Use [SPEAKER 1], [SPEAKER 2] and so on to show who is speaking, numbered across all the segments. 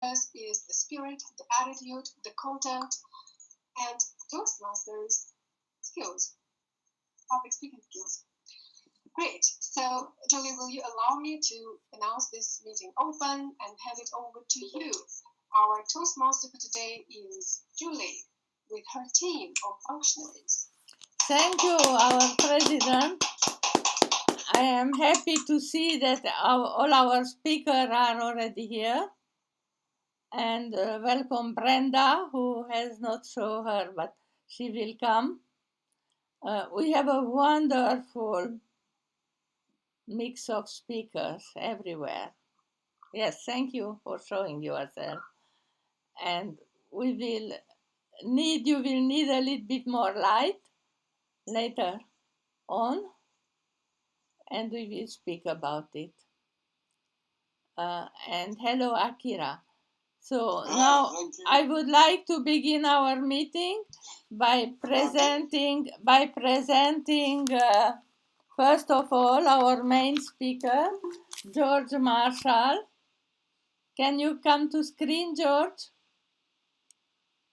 [SPEAKER 1] Kertesz is the spirit, the attitude, the content, and Toastmasters skills, public speaking skills. Great. So, Julie, will you allow me to announce this meeting open and hand it over to you? Our Toastmaster for today is Julie, with her team of functionaries.
[SPEAKER 2] Thank you, our president. I am happy to see that all our speakers are already here. And welcome Brenda, who has not shown her, but she will come. We have a wonderful mix of speakers everywhere. Yes, thank you for showing yourself. And you will need a little bit more light later on, and we will speak about it. And hello, Akira. So now I would like to begin our meeting by presenting first of all our main speaker, George Marshal. Can you come to screen, George?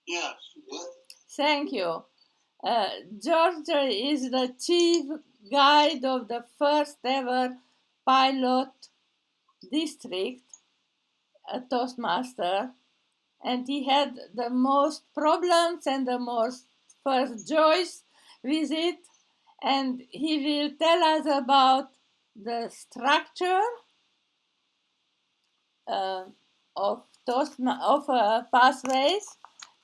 [SPEAKER 3] Yes.
[SPEAKER 2] Thank you. George is the chief guide of the first ever pilot district, a Toastmaster, and he had the most problems and the most first joys with it, and he will tell us about the structure of pathways.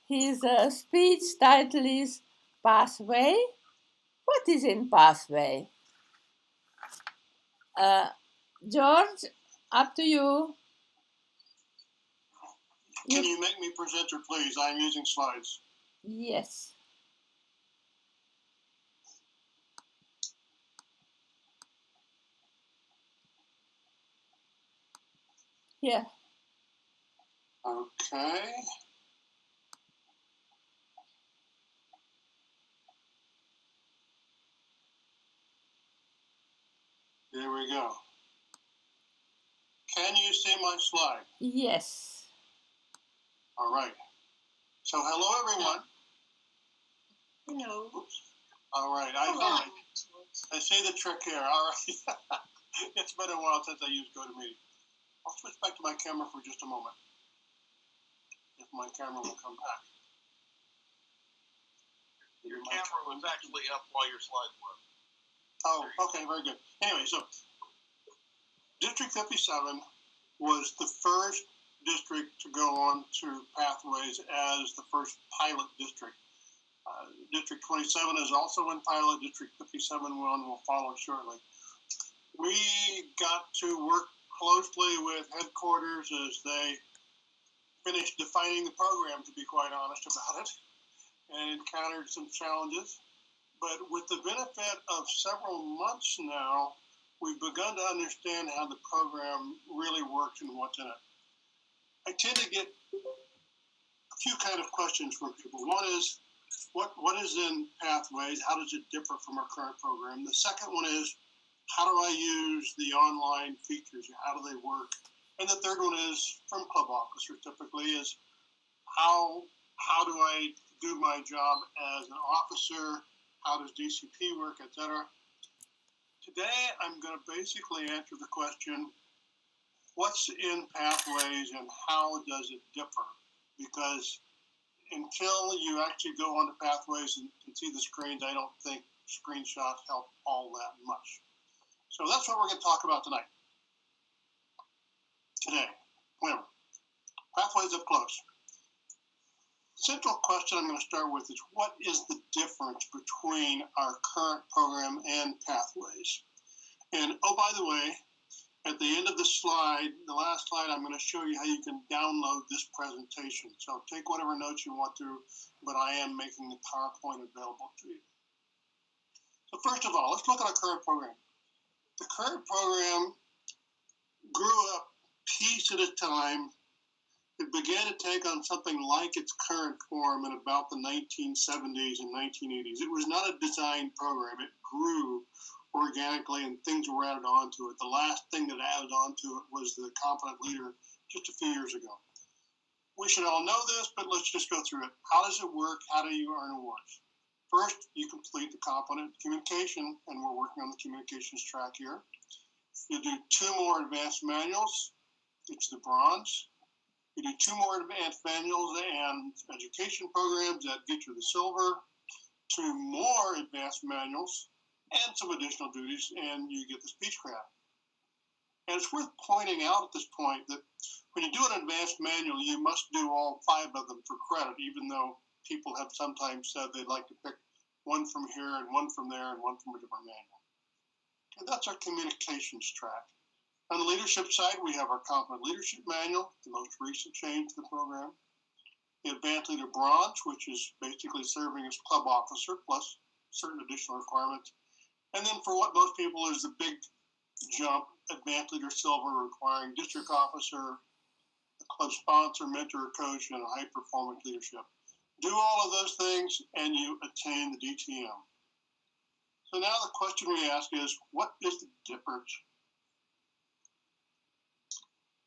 [SPEAKER 2] His speech title is Pathway. What is in pathway? George, up to you.
[SPEAKER 3] Can you make me presenter, please? I'm using slides.
[SPEAKER 2] Yes. Yeah.
[SPEAKER 3] Okay. There we go. Can you see my slide?
[SPEAKER 2] Yes.
[SPEAKER 3] All right. So hello, everyone.
[SPEAKER 1] Hello.
[SPEAKER 3] Oops. All right. I see the trick here. All right. It's been a while since I used GoToMeeting. I'll switch back to my camera for just a moment. If my camera will come back.
[SPEAKER 4] Your camera was actually up while your slides were.
[SPEAKER 3] Oh, okay, very good. Anyway, so District 57 was the first district to go on to Pathways as the first pilot district. District 27 is also in pilot. District 57 will follow shortly. We got to work closely with headquarters as they finished defining the program, to be quite honest about it, and encountered some challenges. But with the benefit of several months now, we've begun to understand how the program really works and what's in it. I tend to get a few kind of questions from people. One is, what is in Pathways? How does it differ from our current program? The second one is, how do I use the online features? How do they work? And the third one is, from club officers typically, is how do I do my job as an officer? How does DCP work, etc.? Today, I'm going to basically answer the question, what's in Pathways and how does it differ? Because until you actually go onto Pathways and see the screens, I don't think screenshots help all that much. So that's what we're going to talk about tonight. Today, whenever. Pathways up close. Central question I'm going to start with is, what is the difference between our current program and Pathways? And oh, by the way, at the end of the slide, the last slide, I'm going to show you how you can download this presentation. So take whatever notes you want to, but I am making the PowerPoint available to you. So first of all, let's look at our current program. The current program grew up piece at a time. It began to take on something like its current form in about the 1970s and 1980s. It was not a designed program. It grew organically and things were added onto it. The last thing that added onto it was the competent leader just a few years ago. we should all know this, but let's just go through it. How does it work? How do you earn awards? First, you complete the competent communication, and we're working on the communications track here. You do 2 more advanced manuals. It's the bronze. You do 2 more advanced manuals and education programs that get you the silver. 2 more advanced manuals and some additional duties, and you get the speechcraft. And it's worth pointing out at this point that when you do an advanced manual, you must do all 5 of them for credit, even though people have sometimes said they'd like to pick one from here and one from there and one from a different manual. And that's our communications track. On the leadership side, we have our Competent Leadership Manual, the most recent change to the program. The Advanced Leader Bronze, which is basically serving as club officer, plus certain additional requirements. And then for what most people is the big jump, Advanced Leader Silver, requiring district officer, a club sponsor, mentor, coach, and a high-performance leadership. Do all of those things, and you attain the DTM. So now the question we ask is, what is the difference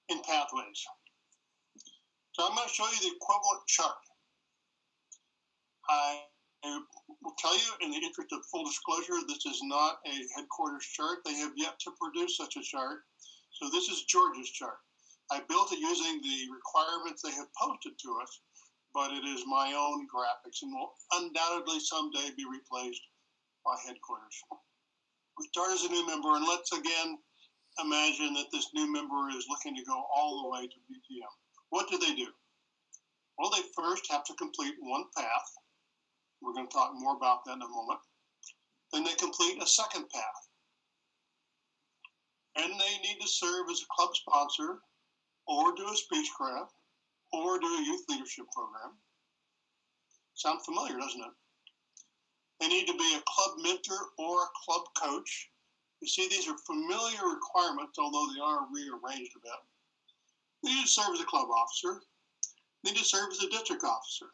[SPEAKER 3] in pathways? So I'm going to show you the equivalent chart. I will tell you, in the interest of full disclosure, this is not a headquarters chart. They have yet to produce such a chart. So this is Georgia's chart. I built it using the requirements they have posted to us, but it is my own graphics and will undoubtedly someday be replaced by headquarters. We start as a new member, and let's again imagine that this new member is looking to go all the way to DTM. What do they do? Well, they first have to complete 1 path. We're going to talk more about that in a moment. Then they complete a 2nd path. And they need to serve as a club sponsor, or do a speechcraft, or do a youth leadership program. Sound familiar, doesn't it? They need to be a club mentor or a club coach. You see, these are familiar requirements, although they are rearranged a bit. They need to serve as a club officer. They need to serve as a district officer.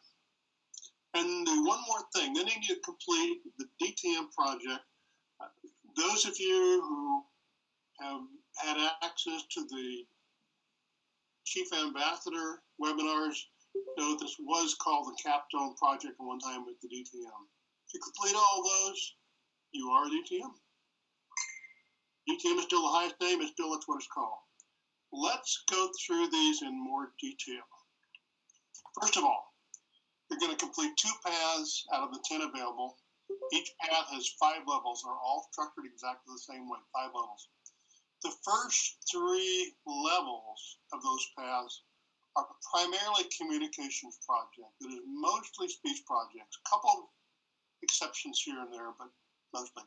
[SPEAKER 3] And do one more thing. Then they need to complete the DTM project. Those of you who have had access to the Chief Ambassador webinars know this was called the Capstone Project at one time with the DTM. If you complete all those, you are DTM. DTM is still the highest name, it's still that's what it's called. Let's go through these in more detail. First of all, you're going to complete 2 paths out of the 10 available. Each path has 5 levels. They're all structured exactly the same way, 5 levels. The first 3 levels of those paths are primarily communications projects. It is mostly speech projects. A couple of exceptions here and there, but mostly.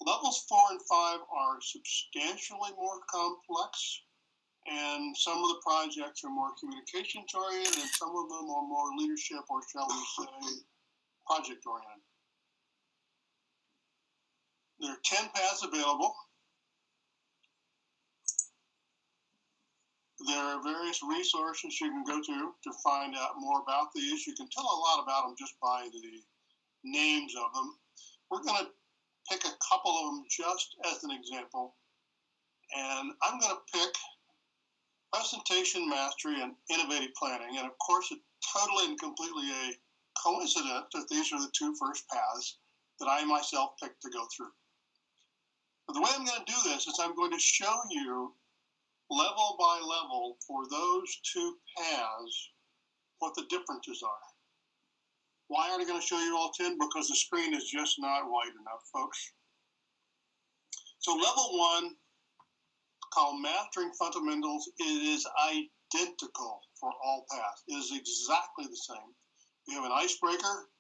[SPEAKER 3] Levels 4 and 5 are substantially more complex, and some of the projects are more communications oriented, and some of them are more leadership, or shall we say, project oriented. There are 10 paths available. There are various resources you can go to find out more about these. You can tell a lot about them just by the names of them. We're going to pick a couple of them just as an example. And I'm going to pick presentation mastery and innovative planning. And of course, it's totally and completely a coincidence that these are the 2 first paths that I myself picked to go through. But the way I'm going to do this is I'm going to show you level by level for those 2 paths what the differences are. Why aren't I going to show you all 10? Because the screen is just not wide enough, folks. So level 1, called Mastering Fundamentals, it is identical for all paths. It is exactly the same. We have an icebreaker.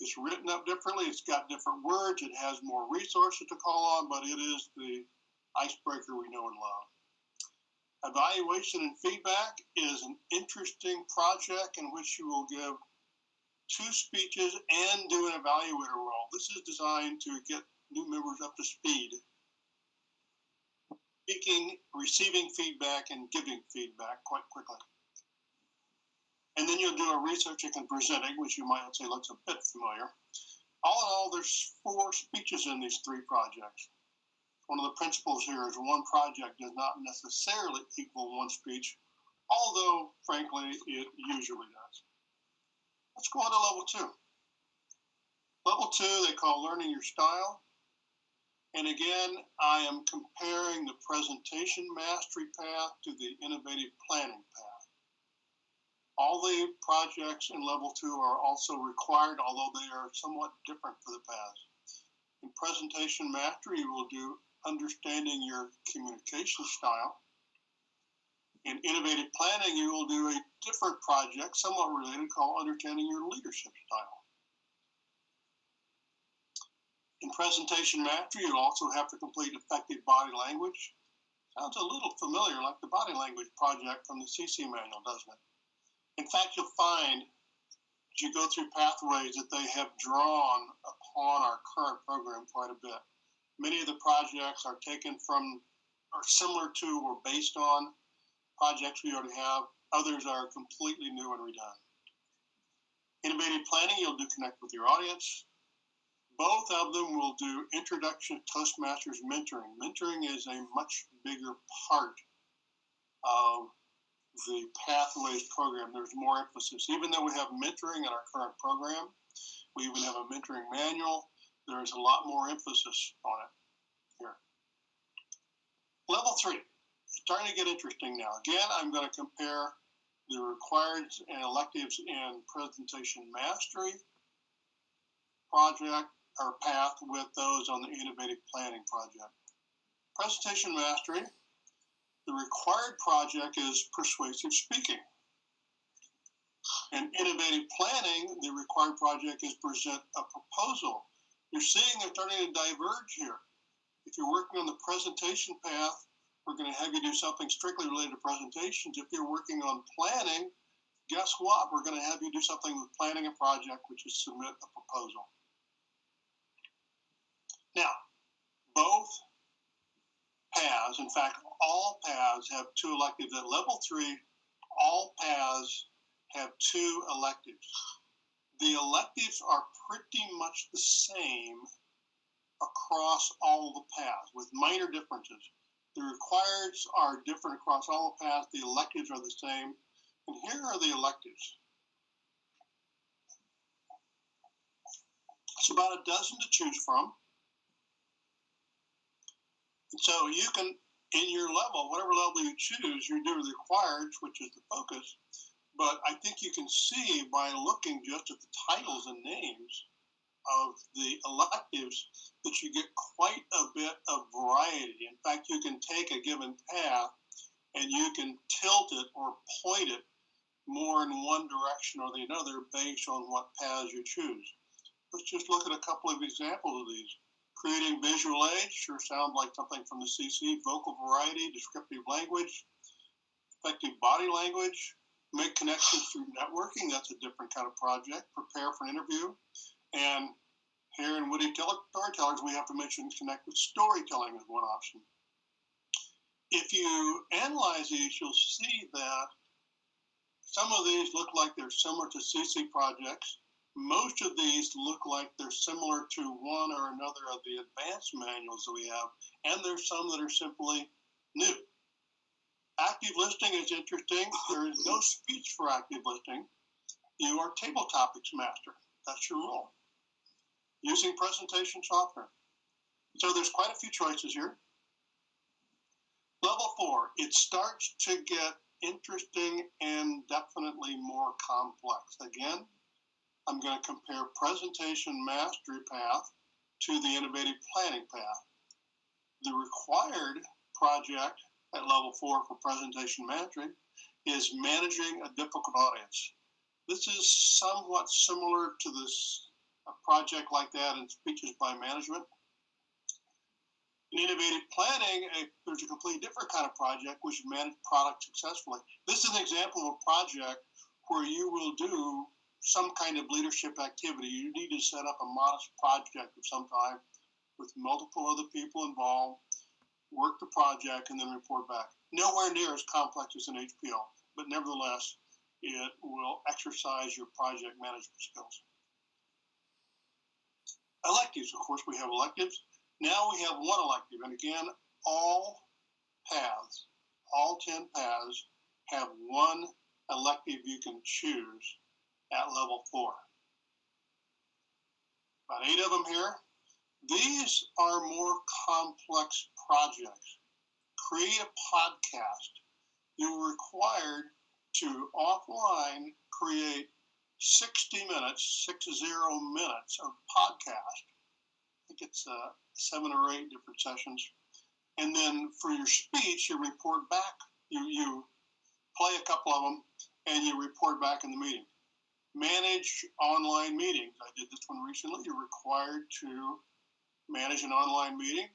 [SPEAKER 3] It's written up differently. It's got different words. It has more resources to call on, but it is the icebreaker we know and love. Evaluation and feedback is an interesting project in which you will give 2 speeches and do an evaluator role. This is designed to get new members up to speed. Speaking, receiving feedback, and giving feedback quite quickly. And then you'll do a researching and presenting, which you might say looks a bit familiar. All in all, there's 4 speeches in these 3 projects. One of the principles here is one project does not necessarily equal 1 speech. although, frankly, it usually does. Let's go on to level 2. Level 2 they call learning your style. And again, I am comparing the presentation mastery path to the innovative planning path. All the projects in level 2 are also required, although they are somewhat different for the paths. In presentation mastery, you will do understanding your communication style. In innovative planning, you will do a different project, somewhat related, called understanding your leadership style. In presentation mastery, you also have to complete effective body language. Sounds a little familiar, like the body language project from the CC manual, doesn't it? In fact, you'll find as you go through pathways that they have drawn upon our current program quite a bit. Many of the projects are taken from, or similar to, or based on projects we already have. Others are completely new and redone. Innovative planning, you'll do connect with your audience. Both of them will do introduction to Toastmasters mentoring. Mentoring is a much bigger part of the Pathways program. There's more emphasis. Even though we have mentoring in our current program, we even have a mentoring manual, there's a lot more emphasis on it here. Level 3, starting to get interesting now. Again, I'm going to compare the requireds and electives in presentation mastery project or path with those on the innovative planning project. Presentation mastery, the required project is persuasive speaking. In innovative planning, the required project is present a proposal. You're seeing they're starting to diverge here. If you're working on the presentation path, we're going to have you do something strictly related to presentations. If you're working on planning, guess what? We're going to have you do something with planning a project, which is submit a proposal. Now, both paths, in fact, all paths have 2 electives. At level 3, all paths have 2 electives. The electives are pretty much the same across all the paths with minor differences. The requireds are different across all the paths. The electives are the same. And here are the electives. It's about a dozen to choose from. So you can, in your level, whatever level you choose, you do the requireds, which is the focus. But I think you can see by looking just at the titles and names of the electives that you get quite a bit of variety. In fact, you can take a given path and you can tilt it or point it more in one direction or the other based on what paths you choose. Let's just look at a couple of examples of these. Creating visual aids sure sounds like something from the CC. Vocal variety, descriptive language, effective body language, make connections through networking. That's a different kind of project. Prepare for an interview. And here in Witty Storytellers, we have to mention connect with storytelling as one option. If you analyze these, you'll see that some of these look like they're similar to CC projects. Most of these look like they're similar to one or another of the advanced manuals that we have, and there's some that are simply new. Active listening is interesting. There is no speech for active listening. You are table topics master. That's your role. Using presentation software. So there's quite a few choices here. Level 4, it starts to get interesting and definitely more complex. Again, I'm going to compare presentation mastery path to the innovative planning path. The required project at level 4 for presentation mastery is managing a difficult audience. This is somewhat similar to this project like that in speeches by management. In innovative planning, there's a completely different kind of project which you manage product successfully. This is an example of a project where you will do some kind of leadership activity. You need to set up a modest project of some time with multiple other people involved, work the project, and then report back. Nowhere near as complex as an HPL, but nevertheless, it will exercise your project management skills. Electives, of course, we have electives. Now we have one elective, and again, all paths, all 10 paths have one elective you can choose at level 4. About 8 of them here. These are more complex projects. Create a podcast. You're required to offline create 60 minutes, 60 minutes of podcast. I think it's 7 or 8 different sessions. And then for your speech, you report back. You play a couple of them, and you report back in the meeting. Manage online meetings. I did this one recently. You're required to manage an online meeting.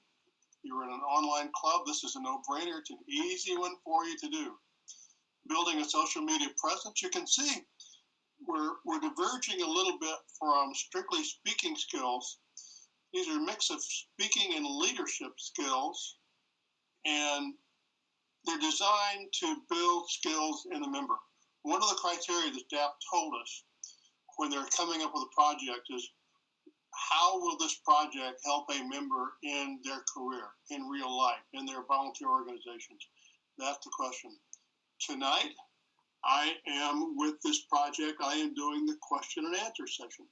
[SPEAKER 3] You're in an online club. This is a no-brainer. It's an easy one for you to do. Building a social media presence. You can see we're diverging a little bit from strictly speaking skills. These are a mix of speaking and leadership skills, and they're designed to build skills in the member. One of the criteria that staff told us when they're coming up with a project is, how will this project help a member in their career, in real life, in their volunteer organizations? That's the question. Tonight, I am with this project, I am doing the question and answer session.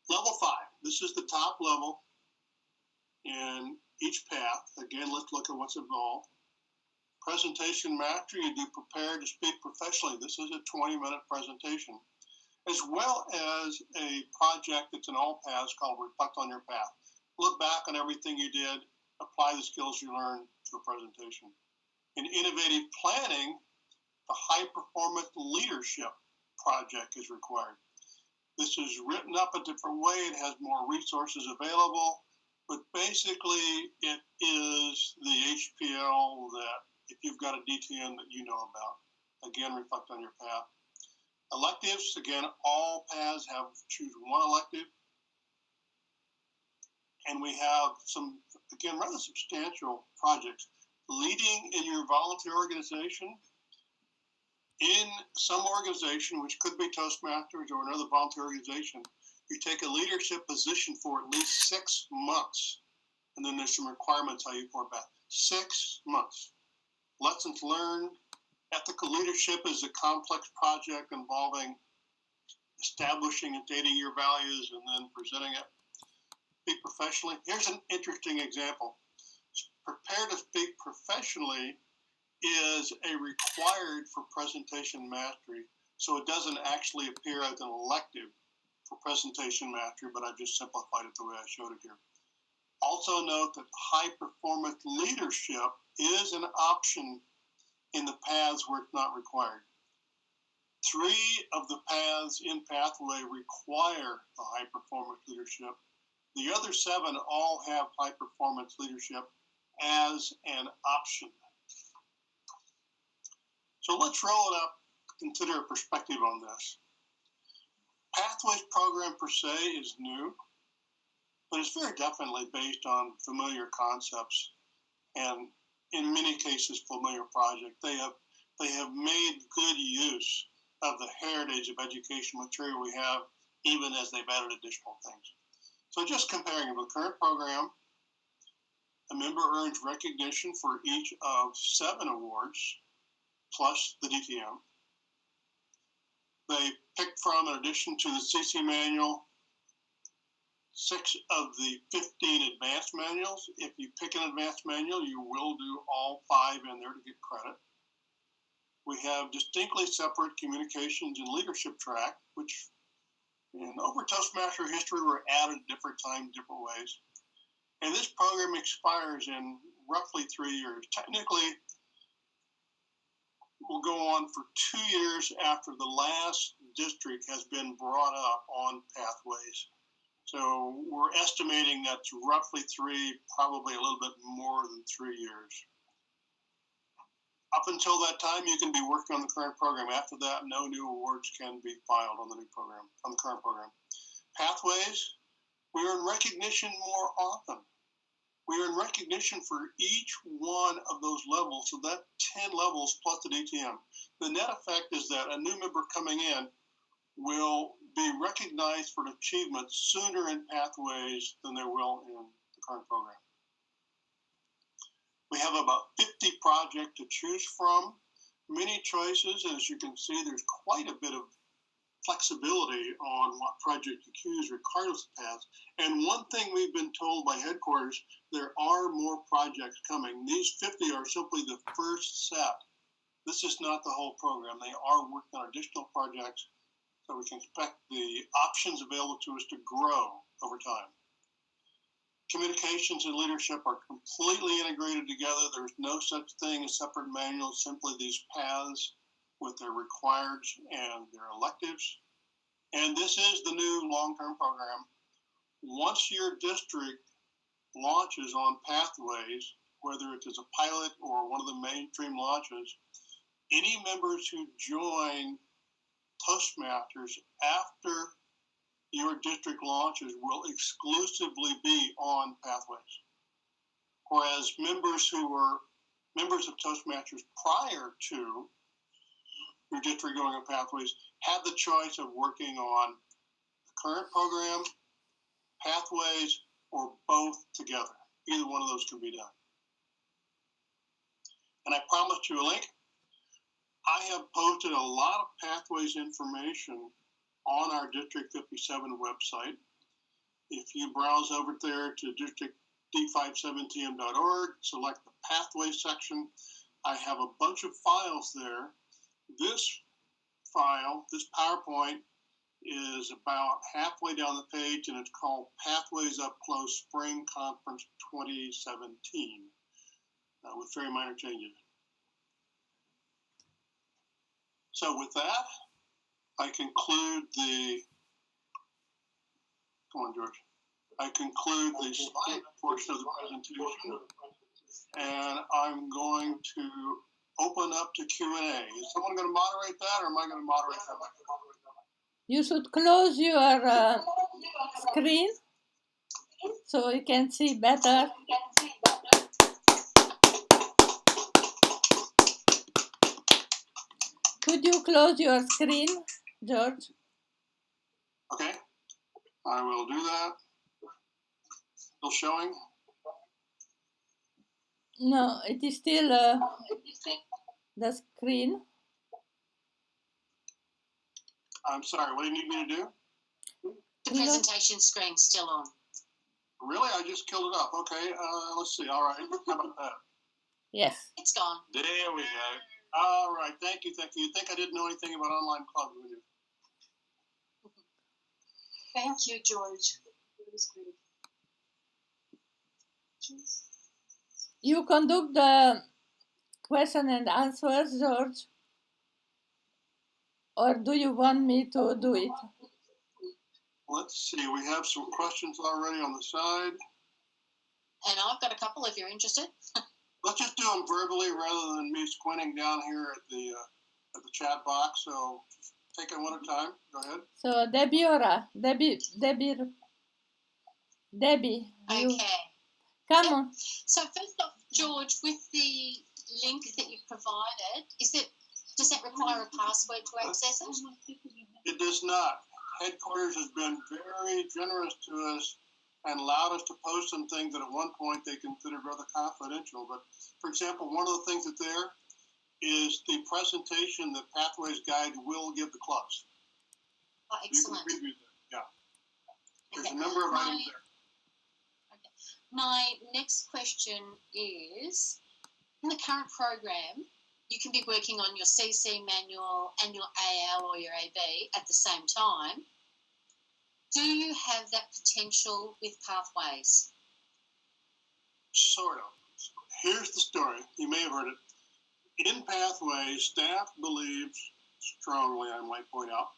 [SPEAKER 3] Level 5, this is the top level in each path. Again, let's look at what's involved. Presentation mastery, you do prepare to speak professionally. This is a 20-minute presentation, as well as a project that's in all paths called Reflect on Your Path. Look back on everything you did, apply the skills you learned to a presentation. In innovative planning, the high performance leadership project is required. This is written up a different way. It has more resources available, but basically it is the HPL that if you've got a DTM that you know about. Again, reflect on your path. Electives, again, all paths have choose one elective. And we have some, again, rather substantial projects. Leading in your volunteer organization. In some organization, which could be Toastmasters or another volunteer organization, you take a leadership position for at least 6 months. And then there's some requirements how you report back. 6 months. Lessons learned. Ethical leadership is a complex project involving establishing and dating your values and then presenting it. Speak professionally. Here's an interesting example. Prepare to speak professionally is a required for presentation mastery, so it doesn't actually appear as an elective for presentation mastery, but I've just simplified it the way I showed it here. Also note that high performance leadership is an option in the paths where it's not required. 3 of the paths in Pathway require the high performance leadership. The other 7 all have high performance leadership as an option. So let's roll it up, consider a perspective on this. Pathways program per se is new, but it's very definitely based on familiar concepts and in many cases familiar projects. They have made good use of the heritage of education material we have, even as they've added additional things. So just comparing with the current program, a member earns recognition for each of 7 awards, plus the DTM. They pick from, in addition to the CC manual, 6 of the 15 advanced manuals. If you pick an advanced manual, you will do all 5 in there to get credit. We have distinctly separate communications and leadership track, which over Toastmaster history were added at different times, different ways. And this program expires in roughly 3 years. Technically, will go on for 2 years after the last district has been brought up on Pathways. So we're estimating that's roughly 3, probably a little bit more than 3 years. Up until that time, you can be working on the current program. After that, no new awards can be filed on the new program, on the current program. Pathways, we earn recognition more often. We earn recognition for each one of those levels, so that 10 levels plus the DTM. The net effect is that a new member coming in will be recognized for achievements sooner in Pathways than they will in the current program. We have about 50 projects to choose from, many choices. As you can see, there's quite a bit of flexibility on what project to choose regardless of paths. And one thing we've been told by headquarters, there are more projects coming. These 50 are simply the first set. This is not the whole program. They are working on additional projects, so we can expect the options available to us to grow over time. Communications and leadership are completely integrated together. There's no such thing as separate manuals, simply these paths with their requireds and their electives. And this is the new long-term program. Once your district launches on Pathways, whether it is a pilot or one of the mainstream launches, any members who join Toastmasters after your district launches will exclusively be on Pathways. Whereas members who were members of Toastmasters prior to your district going on Pathways have the choice of working on the current program, Pathways, or both together. Either one of those can be done. And I promised you a link. I have posted a lot of Pathways information on our District 57 website. If you browse over there to District D57TM.org, select the Pathways section, I have a bunch of files there. This file, this PowerPoint, is about halfway down the page, and it's called Pathways Up Close Spring Conference 2017, with very minor changes. So with that, I conclude the, come on, George. I conclude the slide portion of the presentation, and I'm going to open up to Q&A. Is someone going to moderate that, or am I going to moderate that?
[SPEAKER 2] You should close your screen so you can see better. Could you close your screen, George?
[SPEAKER 3] Okay, I will do that. Still showing?
[SPEAKER 2] No, it is still the screen.
[SPEAKER 3] I'm sorry, what do you need me to do?
[SPEAKER 5] The presentation screen's still on.
[SPEAKER 3] Really? I just killed it off. Okay, let's see. All right, how about that?
[SPEAKER 2] Yes.
[SPEAKER 5] It's gone.
[SPEAKER 4] There we go.
[SPEAKER 3] All right, thank you, thank you. You think I didn't know anything about online clubs, would you?
[SPEAKER 1] Thank you, George. It was great.
[SPEAKER 2] You conduct the question and answers, George? Or do you want me to do it?
[SPEAKER 3] Let's see, we have some questions already on the side.
[SPEAKER 5] And I've got a couple if you're interested.
[SPEAKER 3] Let's just do them verbally rather than me squinting down here at the chat box. So take it one at a time. Go ahead.
[SPEAKER 2] So Debbie.
[SPEAKER 5] Okay.
[SPEAKER 2] Come on.
[SPEAKER 5] So first off, George, with the link that you provided, does that require a password to access it?
[SPEAKER 3] It does not. Headquarters has been very generous to us and allowed us to post some things that at one point they considered rather confidential. But for example, one of the things that's there is the presentation that Pathways Guide will give the clubs.
[SPEAKER 5] Oh, excellent.
[SPEAKER 3] You can preview that. Yeah. There's a number of items there.
[SPEAKER 5] Okay. My next question is, in the current program, you can be working on your CC manual and your AL or your AB at the same time. Do you have that potential with Pathways?
[SPEAKER 3] Sort of. Here's the story. You may have heard it. In Pathways, staff believes strongly, I might point out,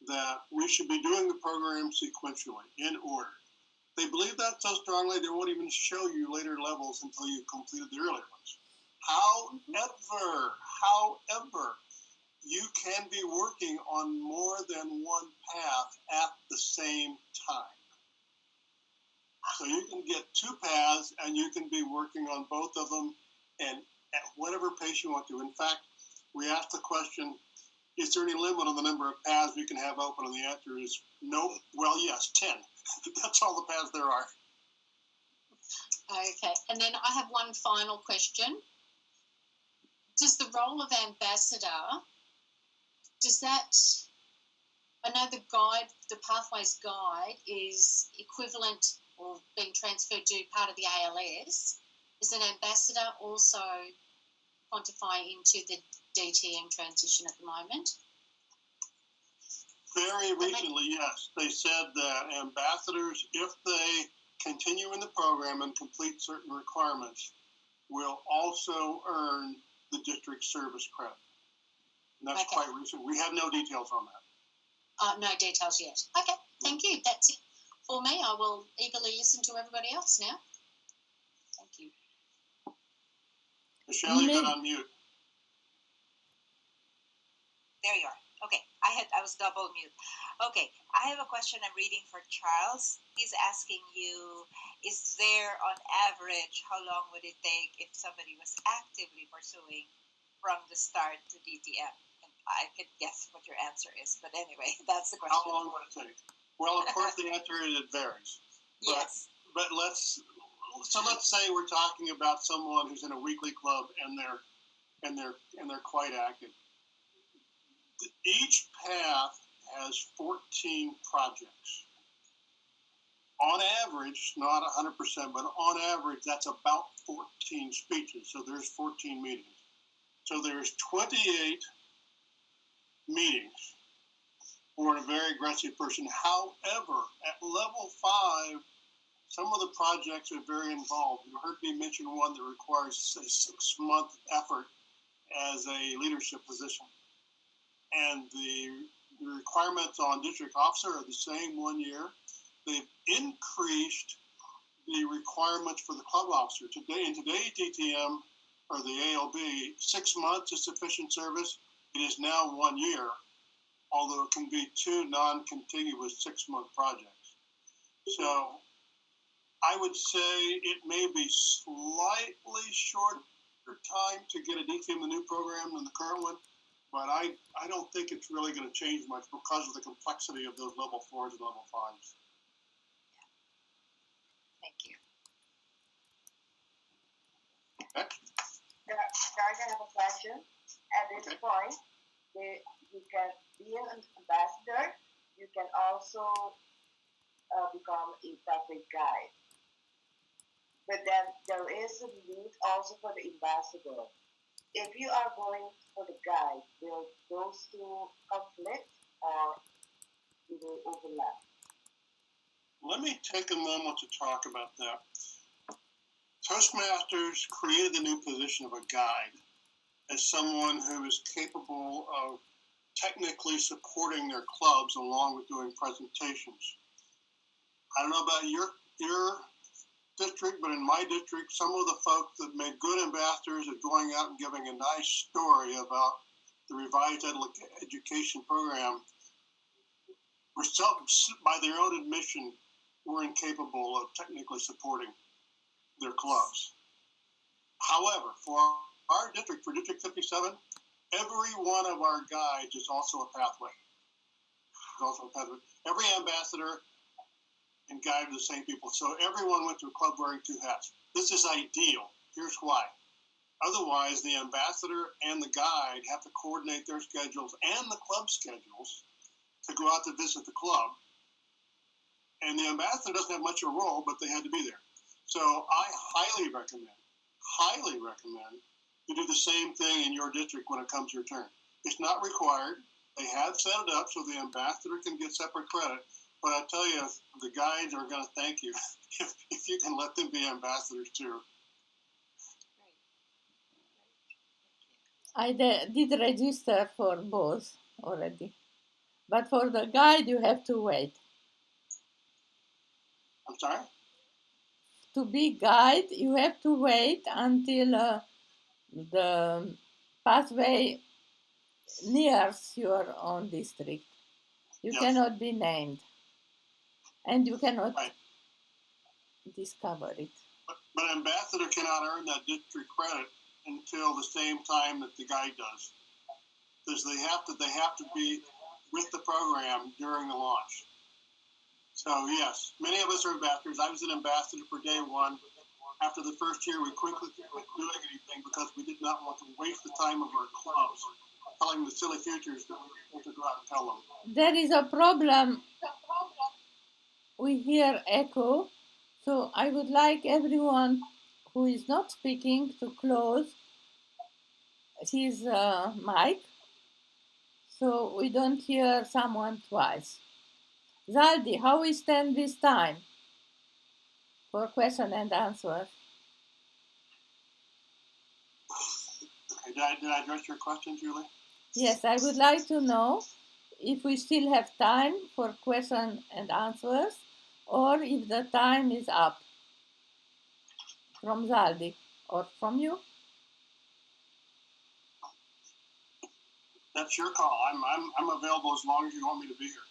[SPEAKER 3] that we should be doing the program sequentially, in order. They believe that so strongly they won't even show you later levels until you've completed the earlier ones. However, you can be working on more than one path at the same time. So you can get two paths and you can be working on both of them and at whatever pace you want to. In fact, we asked the question, is there any limit on the number of paths we can have open? And the answer is no. Well, yes, 10. That's all the paths there are.
[SPEAKER 5] Okay, and then I have one final question. Does the role of ambassador, I know the Pathways Guide is equivalent or being transferred to part of the ALS. Is an ambassador also quantify into the DTM transition at the moment?
[SPEAKER 3] Very recently, yes. They said that ambassadors, if they continue in the program and complete certain requirements, will also earn the district service credit. And that's quite recent. We have no details on that.
[SPEAKER 5] No details yet. Okay, thank you. That's it for me. I will eagerly listen to everybody else now. Thank you.
[SPEAKER 3] Michelle, you've been on mute.
[SPEAKER 6] There you are. Okay, I was double mute. Okay, I have a question I'm reading for Charles. He's asking you, is there on average, how long would it take if somebody was actively pursuing from the start to DTM? And I could guess what your answer is, but anyway, that's the question.
[SPEAKER 3] How long would it take? Well, of course, the answer is it varies.
[SPEAKER 6] Yes.
[SPEAKER 3] But let's say we're talking about someone who's in a weekly club and they're quite active. Each path has 14 projects. On average, not 100%, but on average, that's about 14 speeches. So there's 14 meetings. So there's 28 meetings for a very aggressive person. However, at level 5, some of the projects are very involved. You heard me mention one that requires a 6-month effort as a leadership position. And the requirements on district officer are the same 1 year. They've increased the requirements for the club officer. In today's DTM, or the ALB, 6 months is sufficient service. It is now 1 year, although it can be 2 non-contiguous 6-month projects. So I would say it may be slightly shorter time to get a DTM in the new program than the current one, but I don't think it's really going to change much because of the complexity of those level 4s and level 5s.
[SPEAKER 6] Thank you.
[SPEAKER 3] Next.
[SPEAKER 7] Guys, I have a question. At this point, you can be an ambassador. You can also become a pathway guide. But then there is a need also for the ambassador. If you are going for the guide, will those two conflict or do they overlap?
[SPEAKER 3] Let me take a moment to talk about that. Toastmasters created the new position of a guide as someone who is capable of technically supporting their clubs along with doing presentations. I don't know about your district, but in my district, some of the folks that made good ambassadors are going out and giving a nice story about the revised education program were by their own admission, were incapable of technically supporting their clubs. However, for our district, for District 57, every one of our guides is also a pathway. Every ambassador and guide are the same people. So everyone went to a club wearing 2 hats. This is ideal. Here's why. Otherwise, the ambassador and the guide have to coordinate their schedules and the club schedules to go out to visit the club. And the ambassador doesn't have much of a role, but they had to be there. So I highly recommend you do the same thing in your district when it comes to your turn. It's not required. They have set it up so the ambassador can get separate credit. But I tell you, the guides are going to thank you if you can let them be ambassadors too.
[SPEAKER 2] I did register for both already. But for the guide, you have to wait.
[SPEAKER 3] I'm sorry?
[SPEAKER 2] To be guide, you have to wait until the pathway nears your own district. You cannot be named. And you cannot discover it.
[SPEAKER 3] But ambassador cannot earn that district credit until the same time that the guide does. Because they have to be with the program during the launch. So yes, many of us are ambassadors. I was an ambassador for day 1. After the first year, we quickly quit doing anything because we did not want to waste the time of our clubs telling the silly futures that we were going to go out and tell them.
[SPEAKER 2] There is a problem. We hear echo, so I would like everyone who is not speaking to close his mic so we don't hear someone twice. Zaldi, how we stand this time for question and answer?
[SPEAKER 3] Okay, did I address your question, Julie?
[SPEAKER 2] Yes, I would like to know if we still have time for question and answers or if the time is up. From Zaldi or from you?
[SPEAKER 3] That's your call. I'm available as long as you want me to be here.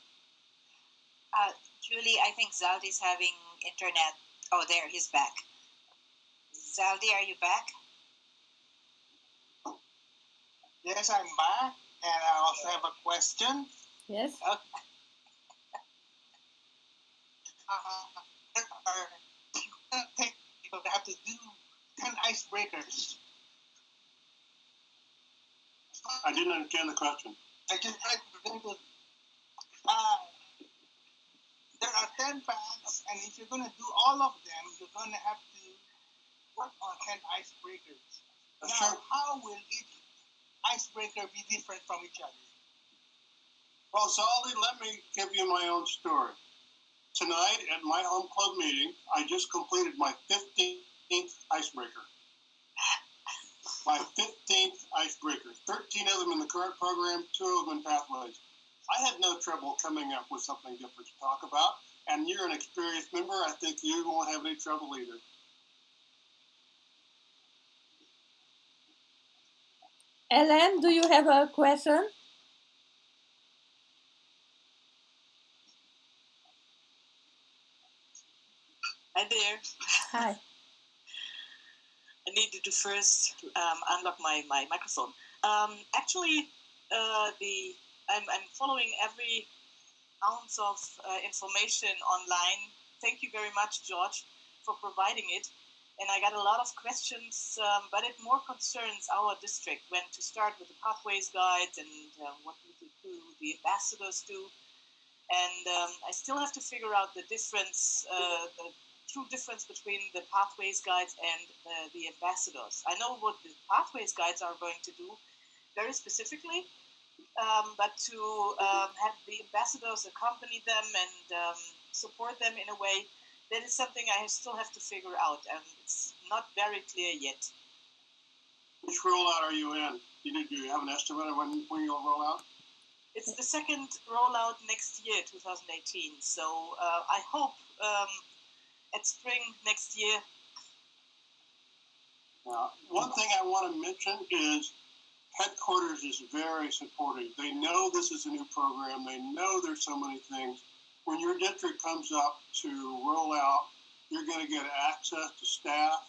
[SPEAKER 6] Julie, I think Zaldi's having internet. Oh, there, he's back. Zaldi, are you back?
[SPEAKER 8] Yes, I'm back, and I also have a question.
[SPEAKER 2] Yes.
[SPEAKER 8] People have to do 10 icebreakers.
[SPEAKER 3] I didn't understand the question.
[SPEAKER 8] I just like to there are 10 facts, and if you're going to do all of them, you're going to have to work on 10 icebreakers.
[SPEAKER 3] That's
[SPEAKER 8] now,
[SPEAKER 3] true.
[SPEAKER 8] how will each icebreaker be different from each other?
[SPEAKER 3] Well, Zaldi, let me give you my own story. Tonight at my home club meeting, I just completed my 15th icebreaker. My 15th icebreaker. 13 of them in the current program, 2 of them in Pathways. I had no trouble coming up with something different to talk about, and you're an experienced member. I think you won't have any trouble either.
[SPEAKER 2] Ellen, do you have a question?
[SPEAKER 9] Hi there.
[SPEAKER 2] Hi.
[SPEAKER 9] I needed to first unlock my microphone. Actually, I'm following every ounce of information online. Thank you very much, George, for providing it. And I got a lot of questions, but it more concerns our district, when to start with the Pathways Guides and what the ambassadors do. And I still have to figure out the difference, the true difference between the Pathways Guides and the ambassadors. I know what the Pathways Guides are going to do very specifically, but to have the ambassadors accompany them and support them in a way, that is something I still have to figure out, and it's not very clear yet.
[SPEAKER 3] Which rollout are you in? Do you have an estimate of when you'll roll out?
[SPEAKER 9] It's the second rollout next year, 2018. So I hope at spring next year.
[SPEAKER 3] One thing I want to mention is headquarters is very supportive. They know this is a new program. They know there's so many things. When your district comes up to roll out, you're going to get access to staff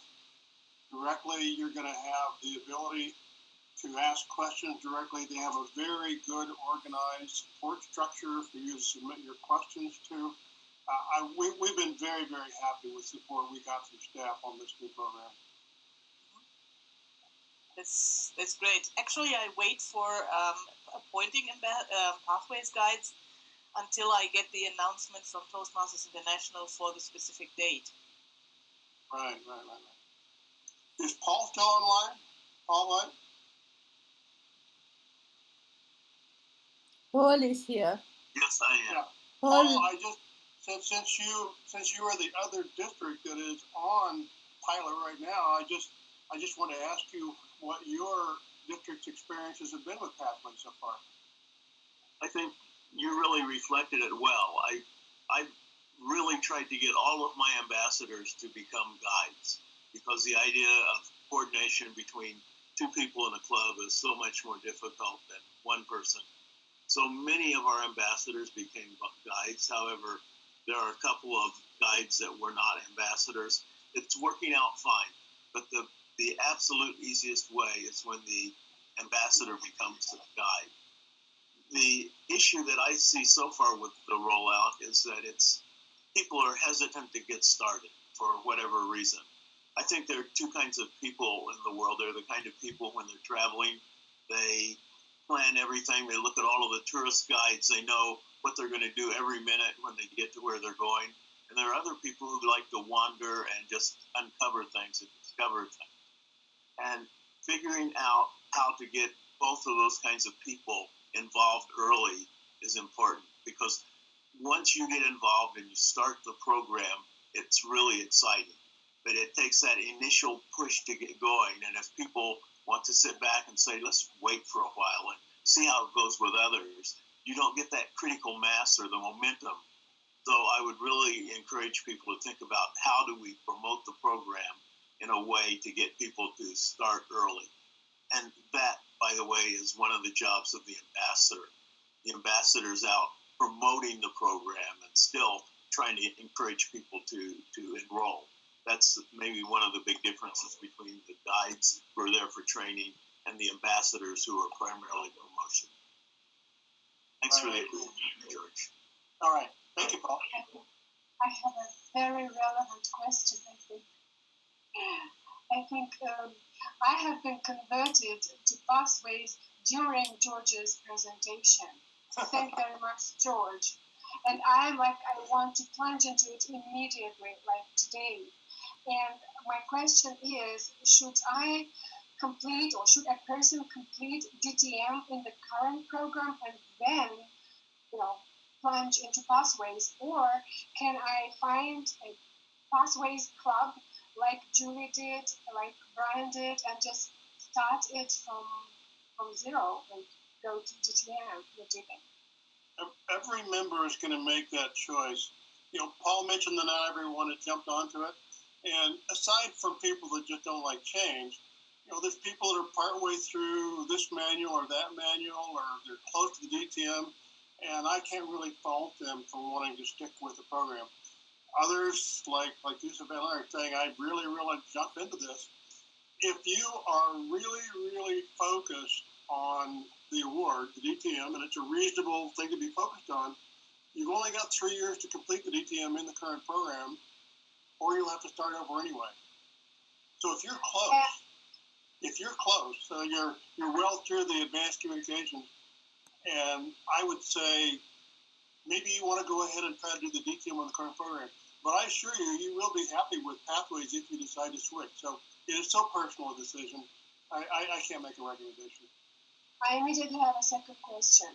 [SPEAKER 3] directly. You're going to have the ability to ask questions directly. They have a very good organized support structure for you to submit your questions to. We've been very, very happy with support we got from staff on this new program.
[SPEAKER 9] That's great. Actually, I wait for appointing Pathways Guides until I get the announcement from Toastmasters International for the specific date.
[SPEAKER 3] Right. Is Paul still online? Paul what?
[SPEAKER 2] Paul is here.
[SPEAKER 4] Yes, I am.
[SPEAKER 3] Yeah.
[SPEAKER 2] Paul,
[SPEAKER 3] I just said since you are the other district that is on pilot right now, I just want to ask you what your district's experiences have been with Pathways so far.
[SPEAKER 4] I think you really reflected it well. I really tried to get all of my ambassadors to become guides, because the idea of coordination between 2 people in a club is so much more difficult than one person. So many of our ambassadors became guides. However, there are a couple of guides that were not ambassadors. It's working out fine, but the absolute easiest way is when the ambassador becomes a guide. The issue that I see so far with the rollout is that people are hesitant to get started for whatever reason. I think there are two kinds of people in the world. They're the kind of people when they're traveling, they plan everything. They look at all of the tourist guides. They know what they're going to do every minute when they get to where they're going. And there are other people who like to wander and just uncover things and discover things. And figuring out how to get both of those kinds of people involved early is important, because once you get involved and you start the program, it's really exciting. But it takes that initial push to get going. And if people want to sit back and say, let's wait for a while and see how it goes with others, you don't get that critical mass or the momentum. So I would really encourage people to think about how do we promote the program in a way to get people to start early. And that, by the way, is one of the jobs of the ambassador. The ambassador's out promoting the program and still trying to encourage people to enroll. That's maybe one of the big differences between the guides who are there for training and the ambassadors who are primarily promotion. Thanks for the George.
[SPEAKER 3] All right. Thank you, Paul.
[SPEAKER 1] I have a very relevant question, I think. I have been converted to pathways during George's presentation. Thank you very much, George. And I want to plunge into it immediately, like today. And my question is, should I complete, or should a person complete DTM in the current program and then, plunge into pathways, or can I find a pathways club like Julie did, like Brian did, and just start it from zero and go to DTM? What do you think?
[SPEAKER 3] Every member is going to make that choice. Paul mentioned that not everyone had jumped onto it. And aside from people that just don't like change, there's people that are partway through this manual or that manual, or they're close to the DTM, and I can't really fault them for wanting to stick with the program. Others, like Isabella, are saying, I really jump into this. If you are really, really focused on the award, the DTM, and it's a reasonable thing to be focused on, you've only got 3 years to complete the DTM in the current program, or you'll have to start over anyway. So if you're close, so you're well through the advanced communications, and I would say maybe you want to go ahead and try to do the DTM on the current program. But I assure you, you will be happy with pathways if you decide to switch. So it is so personal a decision. I can't make a recommendation.
[SPEAKER 1] I immediately have a second question.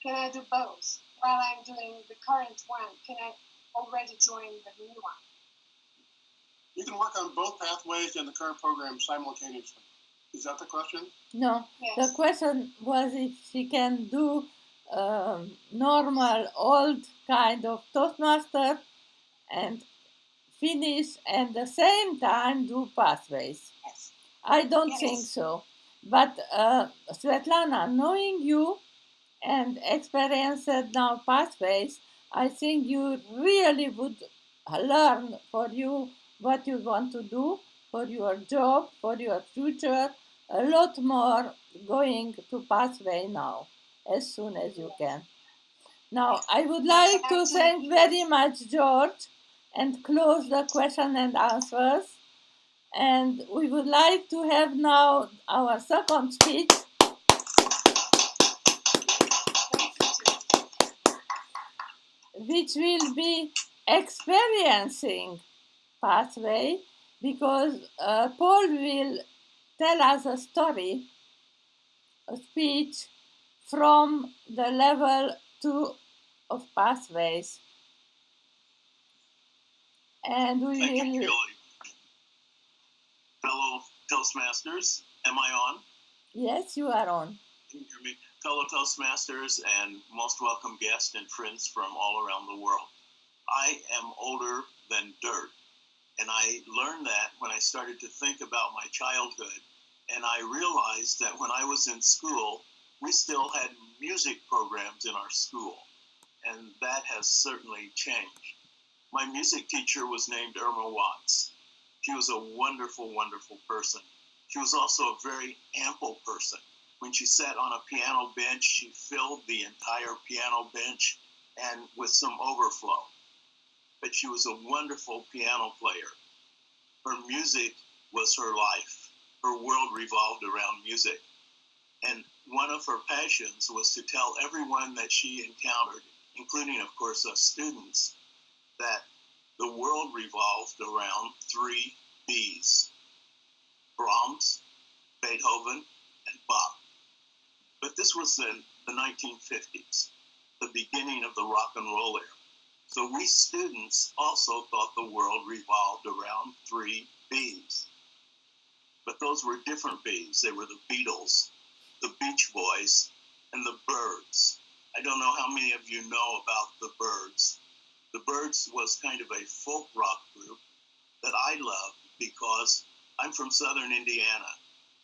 [SPEAKER 1] Can I do both? While I'm doing the current one, can I already join the new one?
[SPEAKER 3] You can work on both pathways and the current program simultaneously. Is that the question?
[SPEAKER 2] No,
[SPEAKER 1] yes.
[SPEAKER 2] The question was if she can do normal, old kind of Toastmaster and finish at the same time do pathways.
[SPEAKER 6] Yes.
[SPEAKER 2] I don't think so. But Svetlana, knowing you and experienced now pathways, I think you really would learn for you what you want to do for your job, for your future, a lot more going to pathway now, as soon as you can. Now, I would like to thank very much George and close the question and answers. And we would like to have now our second speech, which will be experiencing pathway, because Paul will tell us a story, a speech from the level 2 of pathways. And we
[SPEAKER 4] Thank
[SPEAKER 2] will...
[SPEAKER 4] you, Julie. Fellow Toastmasters, am I on?
[SPEAKER 2] Yes, you are on.
[SPEAKER 4] Can you hear me? Fellow Toastmasters and most welcome guests and friends from all around the world. I am older than dirt, and I learned that when I started to think about my childhood, and I realized that when I was in school, we still had music programs in our school, and that has certainly changed. My music teacher was named Irma Watts. She was a wonderful, wonderful person. She was also a very ample person. When she sat on a piano bench, she filled the entire piano bench and with some overflow. But she was a wonderful piano player. her music was her life. Her world revolved around music. And one of her passions was to tell everyone that she encountered, including, of course, us students, that the world revolved around 3 Bs: Brahms, Beethoven, and Bach. But this was in the 1950s, the beginning of the rock and roll era. So we students also thought the world revolved around 3 Bs. But those were different Bs. They were the Beatles, the Beach Boys, and the Byrds. I don't know how many of you know about the Byrds. The Byrds was kind of a folk rock group that I loved because I'm from southern Indiana.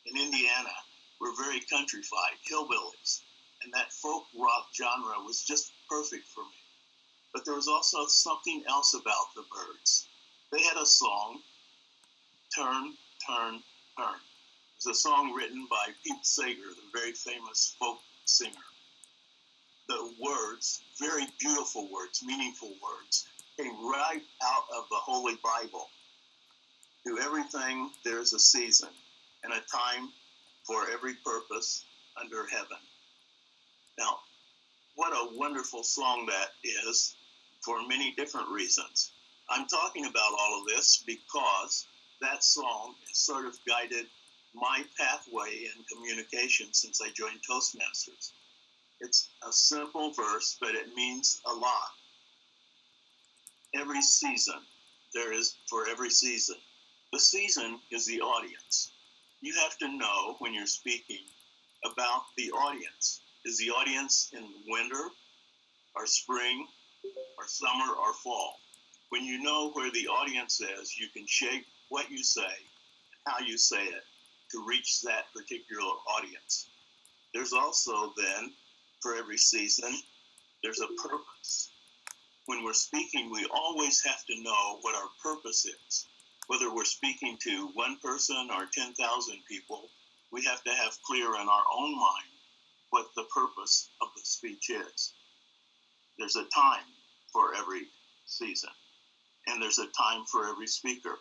[SPEAKER 4] In Indiana, we're very countrified, hillbillies, and that folk rock genre was just perfect for me. But there was also something else about the Byrds. They had a song, Turn, Turn, Turn. It was a song written by Pete Seeger, the very famous folk singer. The words, very beautiful words, meaningful words, came right out of the Holy Bible. To everything there's a season and a time for every purpose under heaven. Now, what a wonderful song that is for many different reasons. I'm talking about all of this because that song has sort of guided my pathway in communication since I joined Toastmasters. It's a simple verse, but it means a lot. Every season, there is for every season. The season is the audience. You have to know when you're speaking about the audience. Is the audience in winter, or spring, or summer, or fall? When you know where the audience is, you can shape what you say, how you say it, to reach that particular audience. There's also then, for every season, there's a purpose. When we're speaking, we always have to know what our purpose is. Whether we're speaking to one person or 10,000 people, we have to have clear in our own mind what the purpose of the speech is. There's a time for every season, and there's a time for every speaker.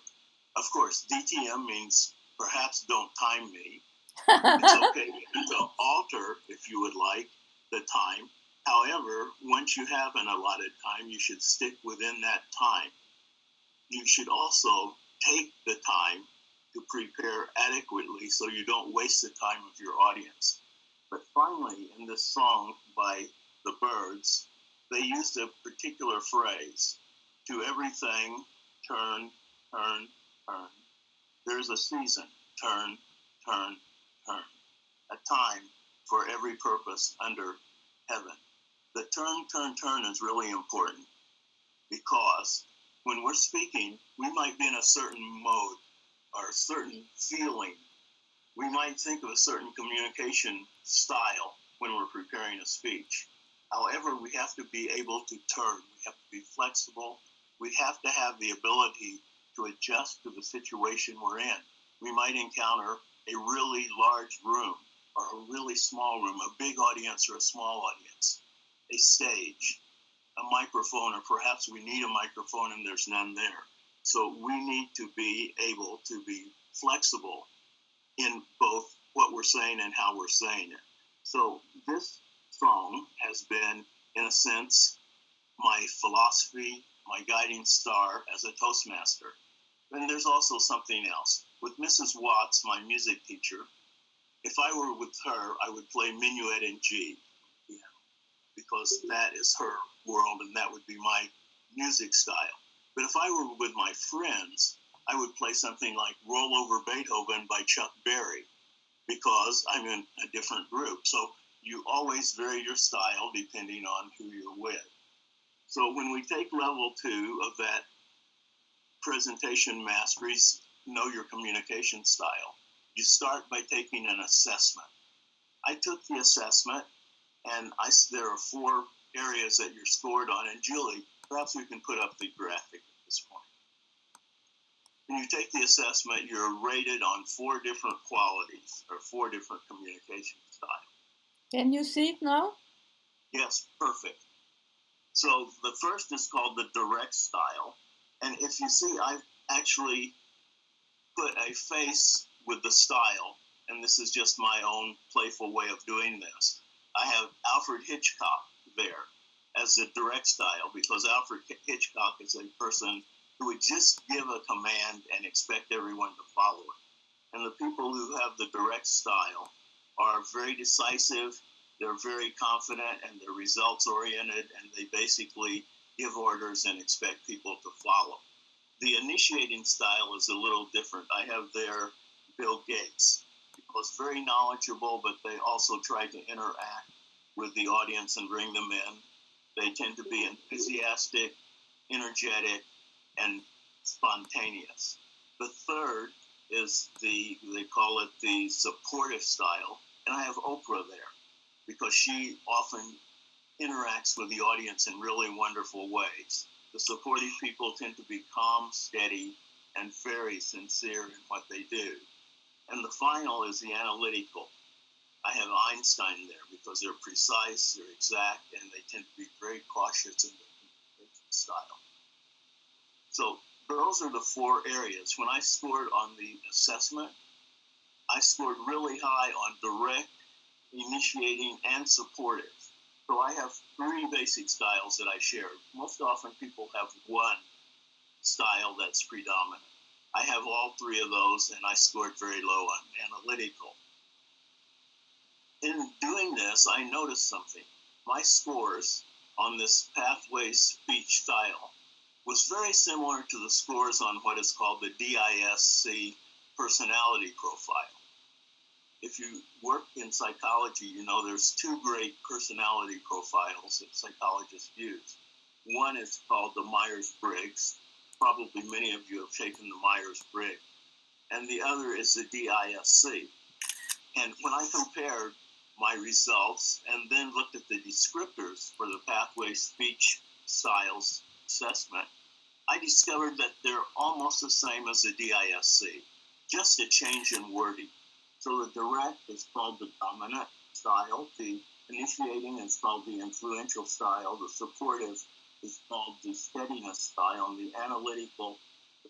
[SPEAKER 4] Of course, DTM means perhaps don't time me. It's okay to alter, if you would like, the time. However, once you have an allotted time, you should stick within that time. You should also take the time to prepare adequately so you don't waste the time of your audience. But finally, in this song by the Byrds, they used a particular phrase: to everything, turn, turn, turn. There's a season, turn, turn, turn. A time for every purpose under heaven. The turn, turn, turn is really important because when we're speaking, we might be in a certain mode or a certain feeling. We might think of a certain communication style when we're preparing a speech. However, we have to be able to turn. We have to be flexible. We have to have the ability to adjust to the situation we're in. We might encounter a really large room or a really small room, a big audience or a small audience, a stage, a microphone, or perhaps we need a microphone and there's none there. So we need to be able to be flexible in both what we're saying and how we're saying it. So this song has been, in a sense, my philosophy, my guiding star as a Toastmaster. And there's also something else. With Mrs. Watts, my music teacher, if I were with her, I would play Minuet in G, because that is her world and that would be my music style. But if I were with my friends, I would play something like Roll Over Beethoven by Chuck Berry, because I'm in a different group. So you always vary your style depending on who you're with. So when we take level 2 of that presentation masteries, know your communication style, you start by taking an assessment. I took the assessment, and there are 4 areas that you're scored on. And Julie, perhaps we can put up the graphic at this point. When you take the assessment, you're rated on 4 different qualities, or 4 different communication styles.
[SPEAKER 2] Can you see it now?
[SPEAKER 4] Yes, perfect. So the first is called the direct style. And if you see, I've actually put a face with the style, and this is just my own playful way of doing this. I have Alfred Hitchcock there as the direct style, because Alfred Hitchcock is a person who would just give a command and expect everyone to follow it. And the people who have the direct style are very decisive, they're very confident, and they're results oriented, and they basically give orders and expect people to follow. The initiating style is a little different. I have there Bill Gates. Was very knowledgeable, but they also try to interact with the audience and bring them in. They tend to be enthusiastic, energetic, and spontaneous. The third is they call it the supportive style, and I have Oprah there because she often interacts with the audience in really wonderful ways. The supportive people tend to be calm, steady, and very sincere in what they do. And the final is the analytical. I have Einstein there because they're precise, they're exact, and they tend to be very cautious in their communication style. So those are the 4 areas. When I scored on the assessment, I scored really high on direct, initiating, and supportive. So I have 3 basic styles that I shared. Most often people have one style that's predominant. I have all 3 of those, and I scored very low on analytical. In doing this, I noticed something. My scores on this pathway speech style was very similar to the scores on what is called the DISC personality profile. If you work in psychology, you know there's 2 great personality profiles that psychologists use. One is called the Myers-Briggs. Probably many of you have taken the Myers-Briggs. And the other is the DISC. And when I compared my results and then looked at the descriptors for the pathway speech styles assessment, I discovered that they're almost the same as the DISC, just a change in wording. So the direct is called the dominant style, the initiating is called the influential style, the supportive is called the steadiness style, and the analytical,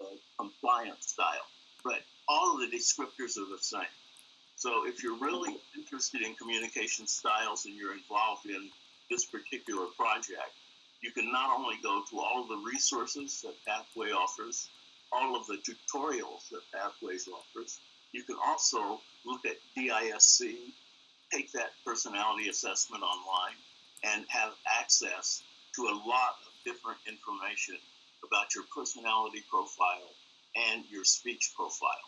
[SPEAKER 4] the compliance style. But all of the descriptors are the same. So if you're really interested in communication styles and you're involved in this particular project, you can not only go to all of the resources that Pathway offers, all of the tutorials that Pathways offers, you can also look at DISC, take that personality assessment online, and have access to a lot of different information about your personality profile and your speech profile.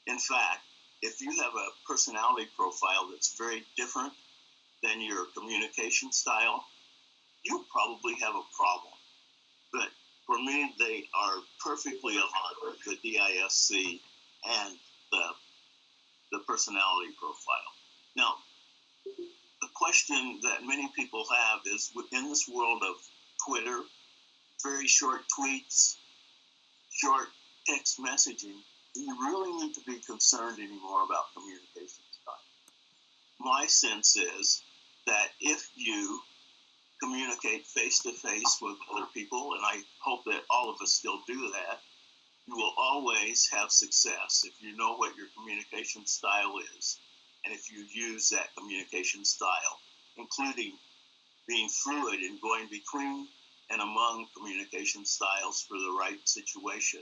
[SPEAKER 4] In fact, if you have a personality profile that's very different than your communication style, you probably have a problem. But for me, they are perfectly aligned, the DISC and the personality profile. Now, the question that many people have is, within this world of Twitter, very short tweets, short text messaging, do you really need to be concerned anymore about communication style? My sense is that if you communicate face-to-face with other people, and I hope that all of us still do that, you will always have success if you know what your communication style is, and if you use that communication style, including being fluid and going between and among communication styles for the right situation.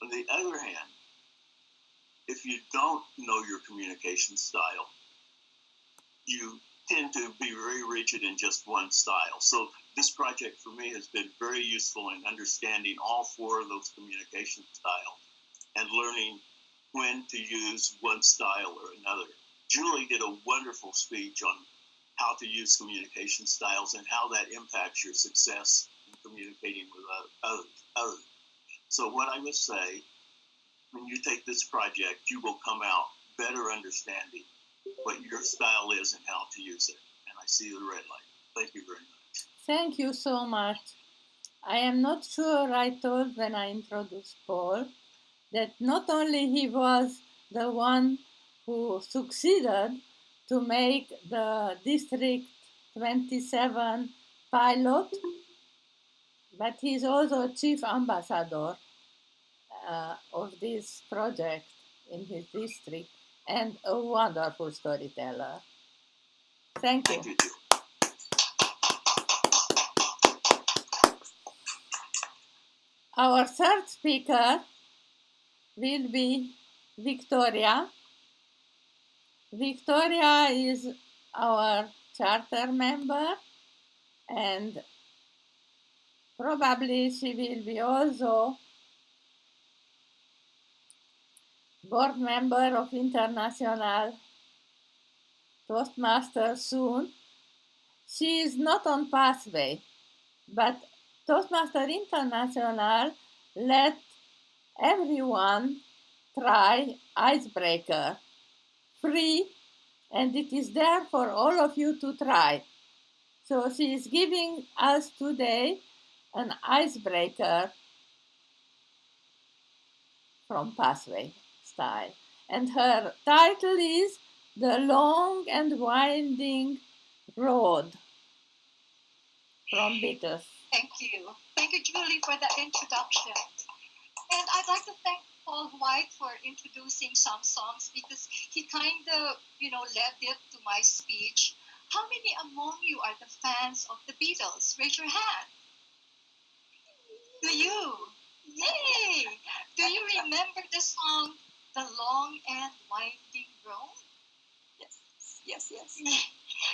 [SPEAKER 4] On the other hand, if you don't know your communication style, you tend to be very rigid in just one style. So this project for me has been very useful in understanding all 4 of those communication styles and learning when to use one style or another. Julie did a wonderful speech on how to use communication styles and how that impacts your success in communicating with others. So what I would say, when you take this project, you will come out better understanding what your style is and how to use it. And I see the red light. Thank you very much.
[SPEAKER 2] Thank you so much. I am not sure I told when I introduced Paul that not only he was the one who succeeded to make the District 27 pilot, but he's also chief ambassador of this project in his district and a wonderful storyteller. Thank you.
[SPEAKER 4] Thank you, Jill.
[SPEAKER 2] Our third speaker will be Victoria. Victoria is our charter member, and probably she will be also board member of International Toastmasters soon. She is not on pathway, but Toastmaster International let everyone try Icebreaker free, and it is there for all of you to try. So she is giving us today an icebreaker from Pathway style. And her title is The Long and Winding Road from Beatles.
[SPEAKER 10] Thank you. Thank you, Julie, for the introduction. And I'd like to thank Paul White for introducing some songs because he kind of, led it to my speech. How many among you are the fans of the Beatles? Raise your hand. Do you? Yay! Do you remember the song, The Long and Winding Road?
[SPEAKER 9] Yes.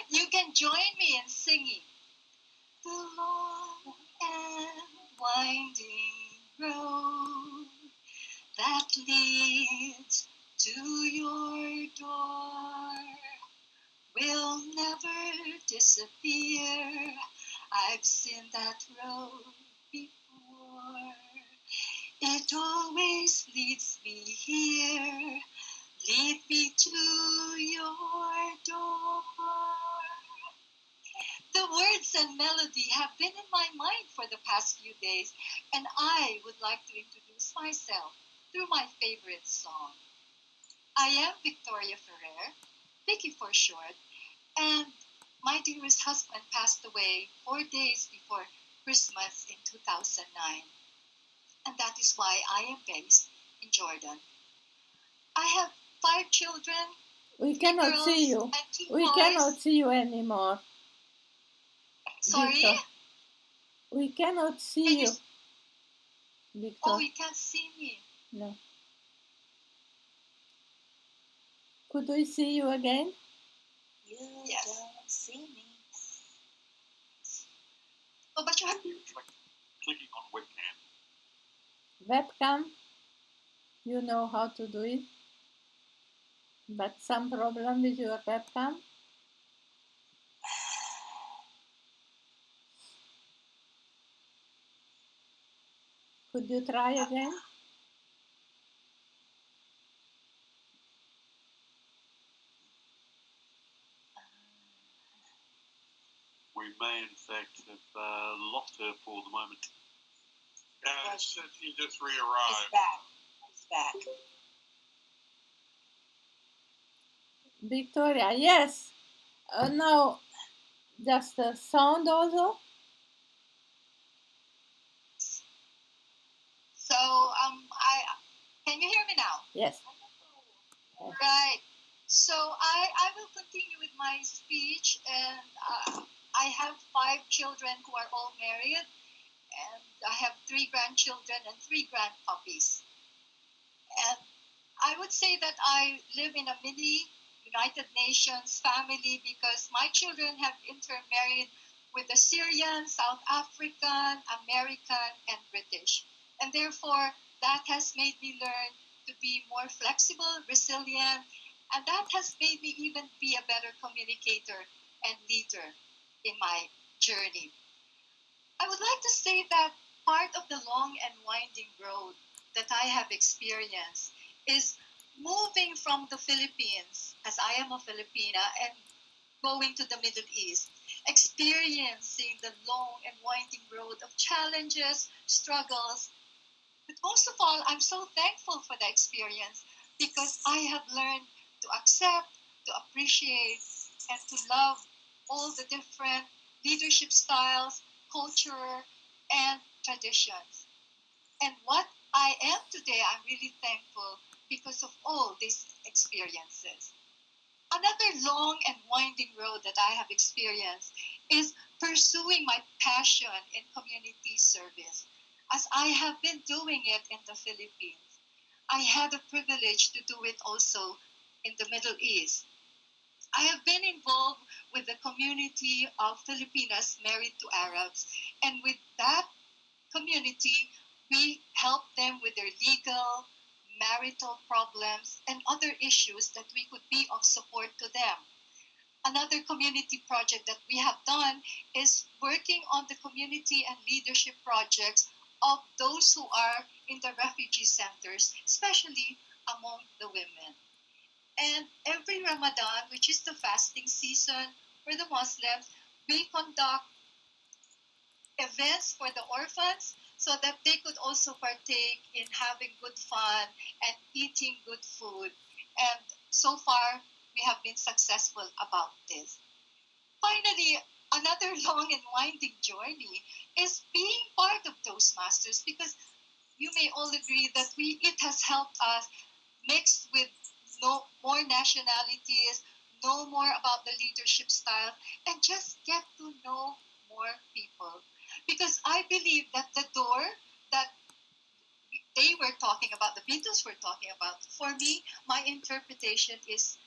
[SPEAKER 10] You can join me in singing. The long and winding road that leads to your door will never disappear. I've seen that road before. It always leads me here. Lead me to your door. The words and melody have been in my mind for the past few days, and I would like to introduce myself through my favorite song. I am Victoria Ferrer, Vicky for short, and my dearest husband passed away 4 days before Christmas in 2009, and that is why I am based in Jordan. I have 5 children.
[SPEAKER 2] We cannot see you. We cannot see you anymore.
[SPEAKER 10] Sorry?
[SPEAKER 2] Victor. We cannot see you. Victor.
[SPEAKER 10] Oh, you can't see me.
[SPEAKER 2] No. Could we see you again?
[SPEAKER 6] You
[SPEAKER 10] Yes.
[SPEAKER 6] don't see me.
[SPEAKER 10] Oh, but you have...
[SPEAKER 4] Clicking on webcam.
[SPEAKER 2] Webcam? You know how to do it? But some problem with your webcam? Could you try again?
[SPEAKER 4] We may, in fact, have lost her for the moment.
[SPEAKER 3] Yeah, she just
[SPEAKER 6] He's
[SPEAKER 3] re-arrived.
[SPEAKER 6] back.
[SPEAKER 2] Victoria, yes. Now, just the sound also.
[SPEAKER 10] So, can you hear me now?
[SPEAKER 2] Yes.
[SPEAKER 10] Right. So I will continue with my speech, and I have 5 children who are all married, and I have 3 grandchildren and 3 grandpuppies. And I would say that I live in a mini United Nations family because my children have intermarried with the Syrian, South African, American, and British. And therefore, that has made me learn to be more flexible, resilient, and that has made me even be a better communicator and leader in my journey. I would like to say that part of the long and winding road that I have experienced is moving from the Philippines, as I am a Filipina, and going to the Middle East, experiencing the long and winding road of challenges, struggles. But most of all, I'm so thankful for the experience because I have learned to accept, to appreciate, and to love all the different leadership styles, culture, and traditions. And what I am today, I'm really thankful because of all these experiences. Another long and winding road that I have experienced is pursuing my passion in community service, as I have been doing it in the Philippines. I had the privilege to do it also in the Middle East. I have been involved with the community of Filipinas married to Arabs, and with that community, we help them with their legal, marital problems, and other issues that we could be of support to them. Another community project that we have done is working on the community and leadership projects of those who are in the refugee centers, especially among the women. And every Ramadan, which is the fasting season for the Muslims, we conduct events for the orphans so that they could also partake in having good fun and eating good food. And so far, we have been successful about this. Finally, another long and winding journey is being part of Toastmasters, because you may all agree that it has helped us mix with more nationalities, know more about the leadership style, and just get to know more people. Because I believe that the door that they were talking about, the Beatles were talking about, for me, my interpretation is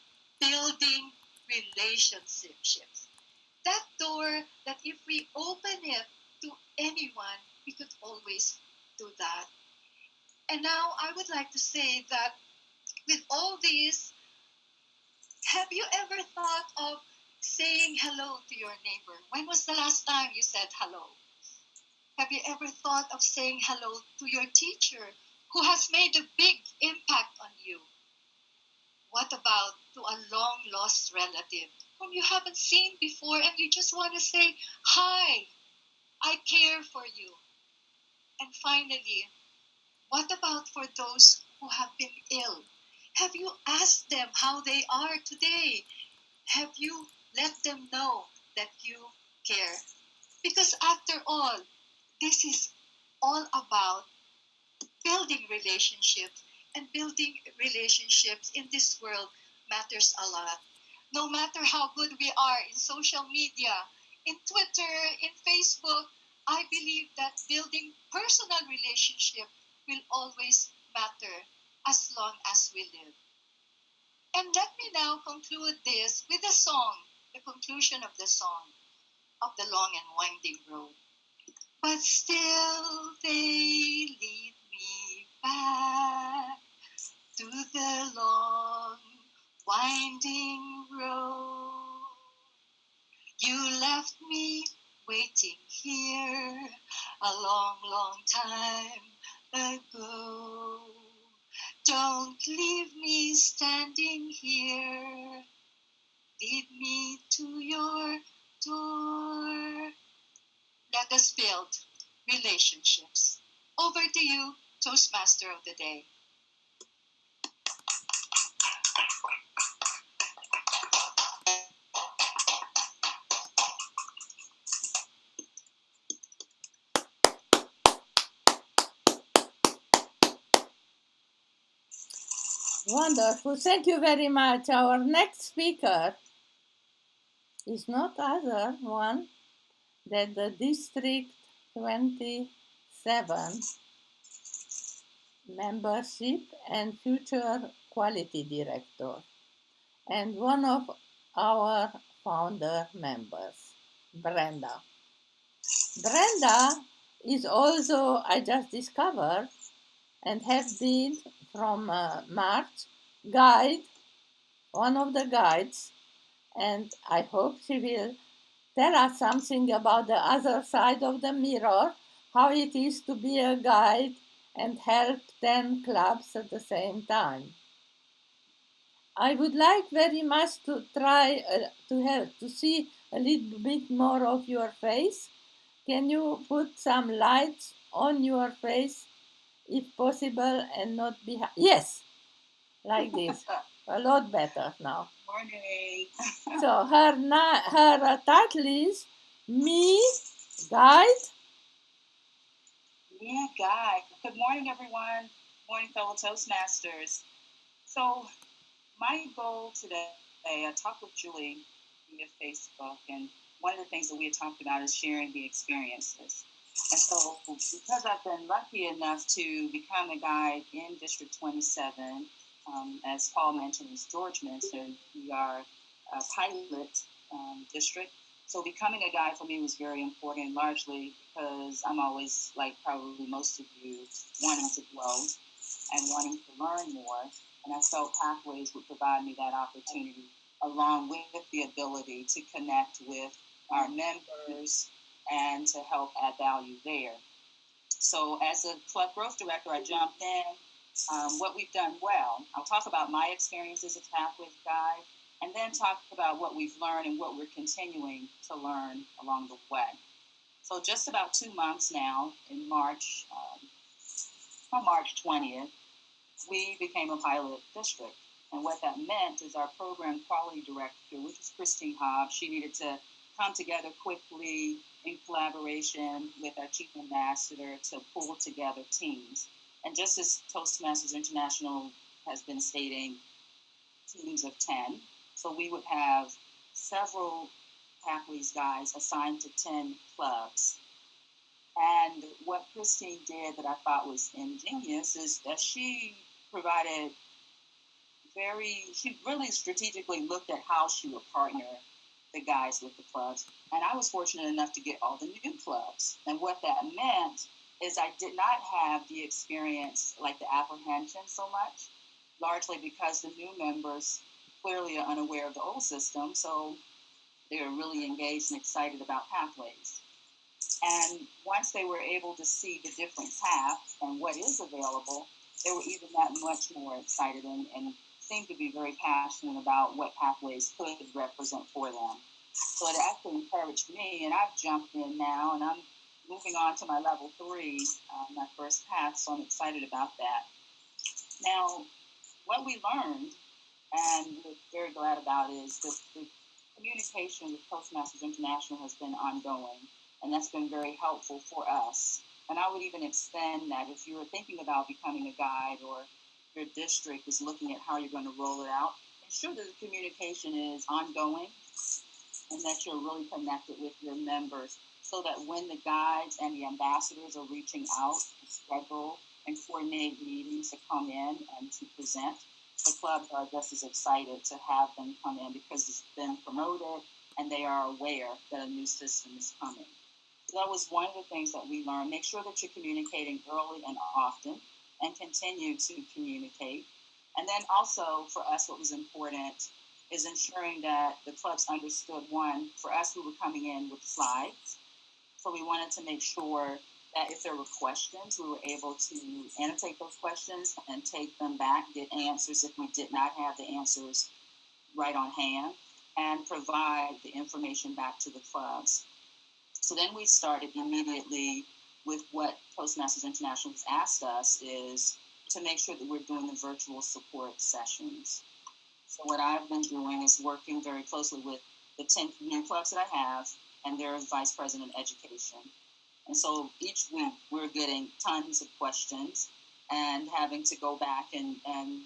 [SPEAKER 10] building relationships. That door that if we open it to anyone, we could always do that. And now I would like to say that with all these, have you ever thought of saying hello to your neighbor? When was the last time you said hello? Have you ever thought of saying hello to your teacher who has made a big impact on you? What about to a long-lost relative whom you haven't seen before and you just want to say, hi, I care for you? And finally, what about for those who have been ill? Have you asked them how they are today? Have you let them know that you care? Because after all, this is all about building relationships, and building relationships in this world matters a lot. No matter how good we are in social media, in Twitter, in Facebook, I believe that building personal relationship will always matter as long as we live. And let me now conclude this with a song, the conclusion of the song of the long and winding road. But still they lead me back to the long, winding road. You left me waiting here a long, long time ago. Don't leave me standing here. Lead me to your door. Let us build relationships. Over to you, Toastmaster of the Day.
[SPEAKER 2] Wonderful. Thank you very much. Our next speaker is not other one than the District 27 membership and future quality director, and one of our founder members, Brenda. Brenda is also, I just discovered, and have been from March, guide, one of the guides, and I hope she will tell us something about the other side of the mirror, how it is to be a guide and help 10 clubs at the same time. I would like very much to try to see a little bit more of your face. Can you put some lights on your face, if possible, and not behind? Yes, like this. A lot better now.
[SPEAKER 11] Morning.
[SPEAKER 2] So her title is Me Guide.
[SPEAKER 11] Being a guide. Good morning, everyone. Morning, fellow Toastmasters. So, my goal today, I talked with Julie via Facebook, and one of the things that we had talked about is sharing the experiences. And so, because I've been lucky enough to become a guide in District 27, as Paul mentioned, as George mentioned, we are a pilot district. So becoming a guide for me was very important, largely because I'm always, like probably most of you, wanting to grow and wanting to learn more. And I felt Pathways would provide me that opportunity, along with the ability to connect with our members and to help add value there. So as a club growth director, I jumped in. What we've done well, I'll talk about my experiences as Pathways guide, and then talk about what we've learned and what we're continuing to learn along the way. So just about 2 months now, in March 20th, we became a pilot district. And what that meant is our Program Quality Director, which is Christine Hobbs, she needed to come together quickly in collaboration with our Chief Ambassador to pull together teams. And just as Toastmasters International has been stating, teams of 10. So we would have several Pathways guys assigned to 10 clubs. And what Christine did that I thought was ingenious is that she really strategically looked at how she would partner the guys with the clubs. And I was fortunate enough to get all the new clubs. And what that meant is I did not have the experience, like the apprehension so much, largely because the new members clearly are unaware of the old system, so they're really engaged and excited about Pathways. And once they were able to see the different paths and what is available, they were even that much more excited and seemed to be very passionate about what Pathways could represent for them. So it actually encouraged me, and I've jumped in now, and I'm moving on to my level 3, my first path, so I'm excited about that. Now, what we learned, and we're very glad about, is that the communication with Toastmasters International has been ongoing, and that's been very helpful for us. And I would even extend that if you're thinking about becoming a guide, or your district is looking at how you're going to roll it out, ensure that the communication is ongoing and that you're really connected with your members, so that when the guides and the ambassadors are reaching out to schedule and coordinate meetings to come in and to present, the clubs are just as excited to have them come in because it's been promoted and they are aware that a new system is coming. So that was one of the things that we learned. Make sure that you're communicating early and often, and continue to communicate. And then also for us, what was important is ensuring that the clubs understood, one, for us, we were coming in with slides. So we wanted to make sure that if there were questions, we were able to annotate those questions and take them back, get answers if we did not have the answers right on hand, and provide the information back to the clubs. So then we started immediately with what Toastmasters International has asked us, is to make sure that we're doing the virtual support sessions. So what I've been doing is working very closely with the 10 new clubs that I have and their vice president of education. And so each week we're getting tons of questions and having to go back and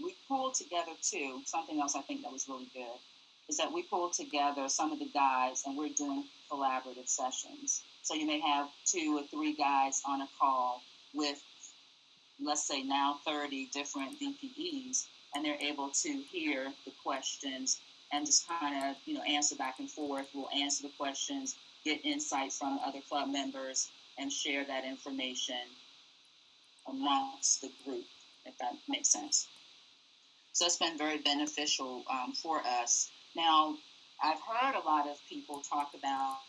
[SPEAKER 11] we pulled together too, something else I think that was really good, is that we pulled together some of the guys and we're doing collaborative sessions. So you may have 2 or 3 guys on a call with, let's say now 30 different DPEs, and they're able to hear the questions and just kind of, answer back and forth. We'll answer the questions, get insight from other club members, and share that information amongst the group, if that makes sense. So it's been very beneficial for us. Now, I've heard a lot of people talk about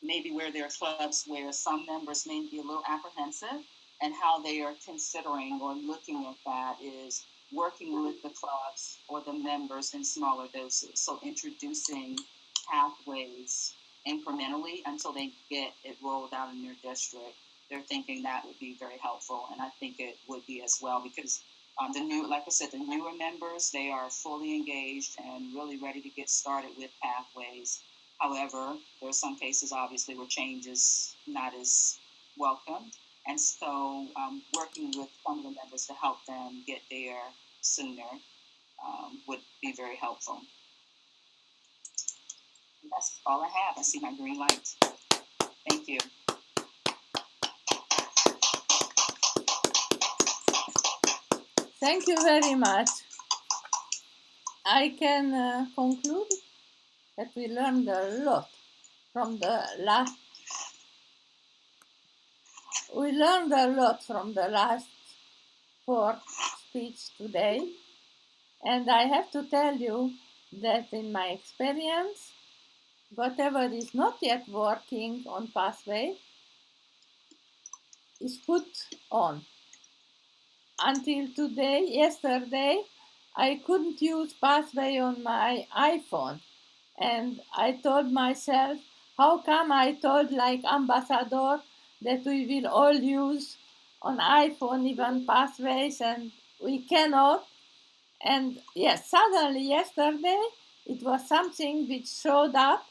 [SPEAKER 11] maybe where there are clubs where some members may be a little apprehensive, and how they are considering or looking at that is working with the clubs or the members in smaller doses. So introducing Pathways incrementally until they get it rolled out in their district. They're thinking that would be very helpful, and I think it would be as well, because the newer members, they are fully engaged and really ready to get started with Pathways. However, there are some cases, obviously, where change is not as welcomed. And so working with some of the members to help them get there sooner would be very helpful. And that's all I have. I see my green light. Thank you.
[SPEAKER 2] Thank you very much. I can conclude that we learned a lot from the last. We learned a lot from the last 4 speech today, and I have to tell you that in my experience, whatever is not yet working on Pathway is put on. Until today, yesterday, I couldn't use Pathway on my iPhone. And I told myself, how come I told like Ambassador that we will all use on iPhone even Pathways and we cannot. And yes, suddenly yesterday, it was something which showed up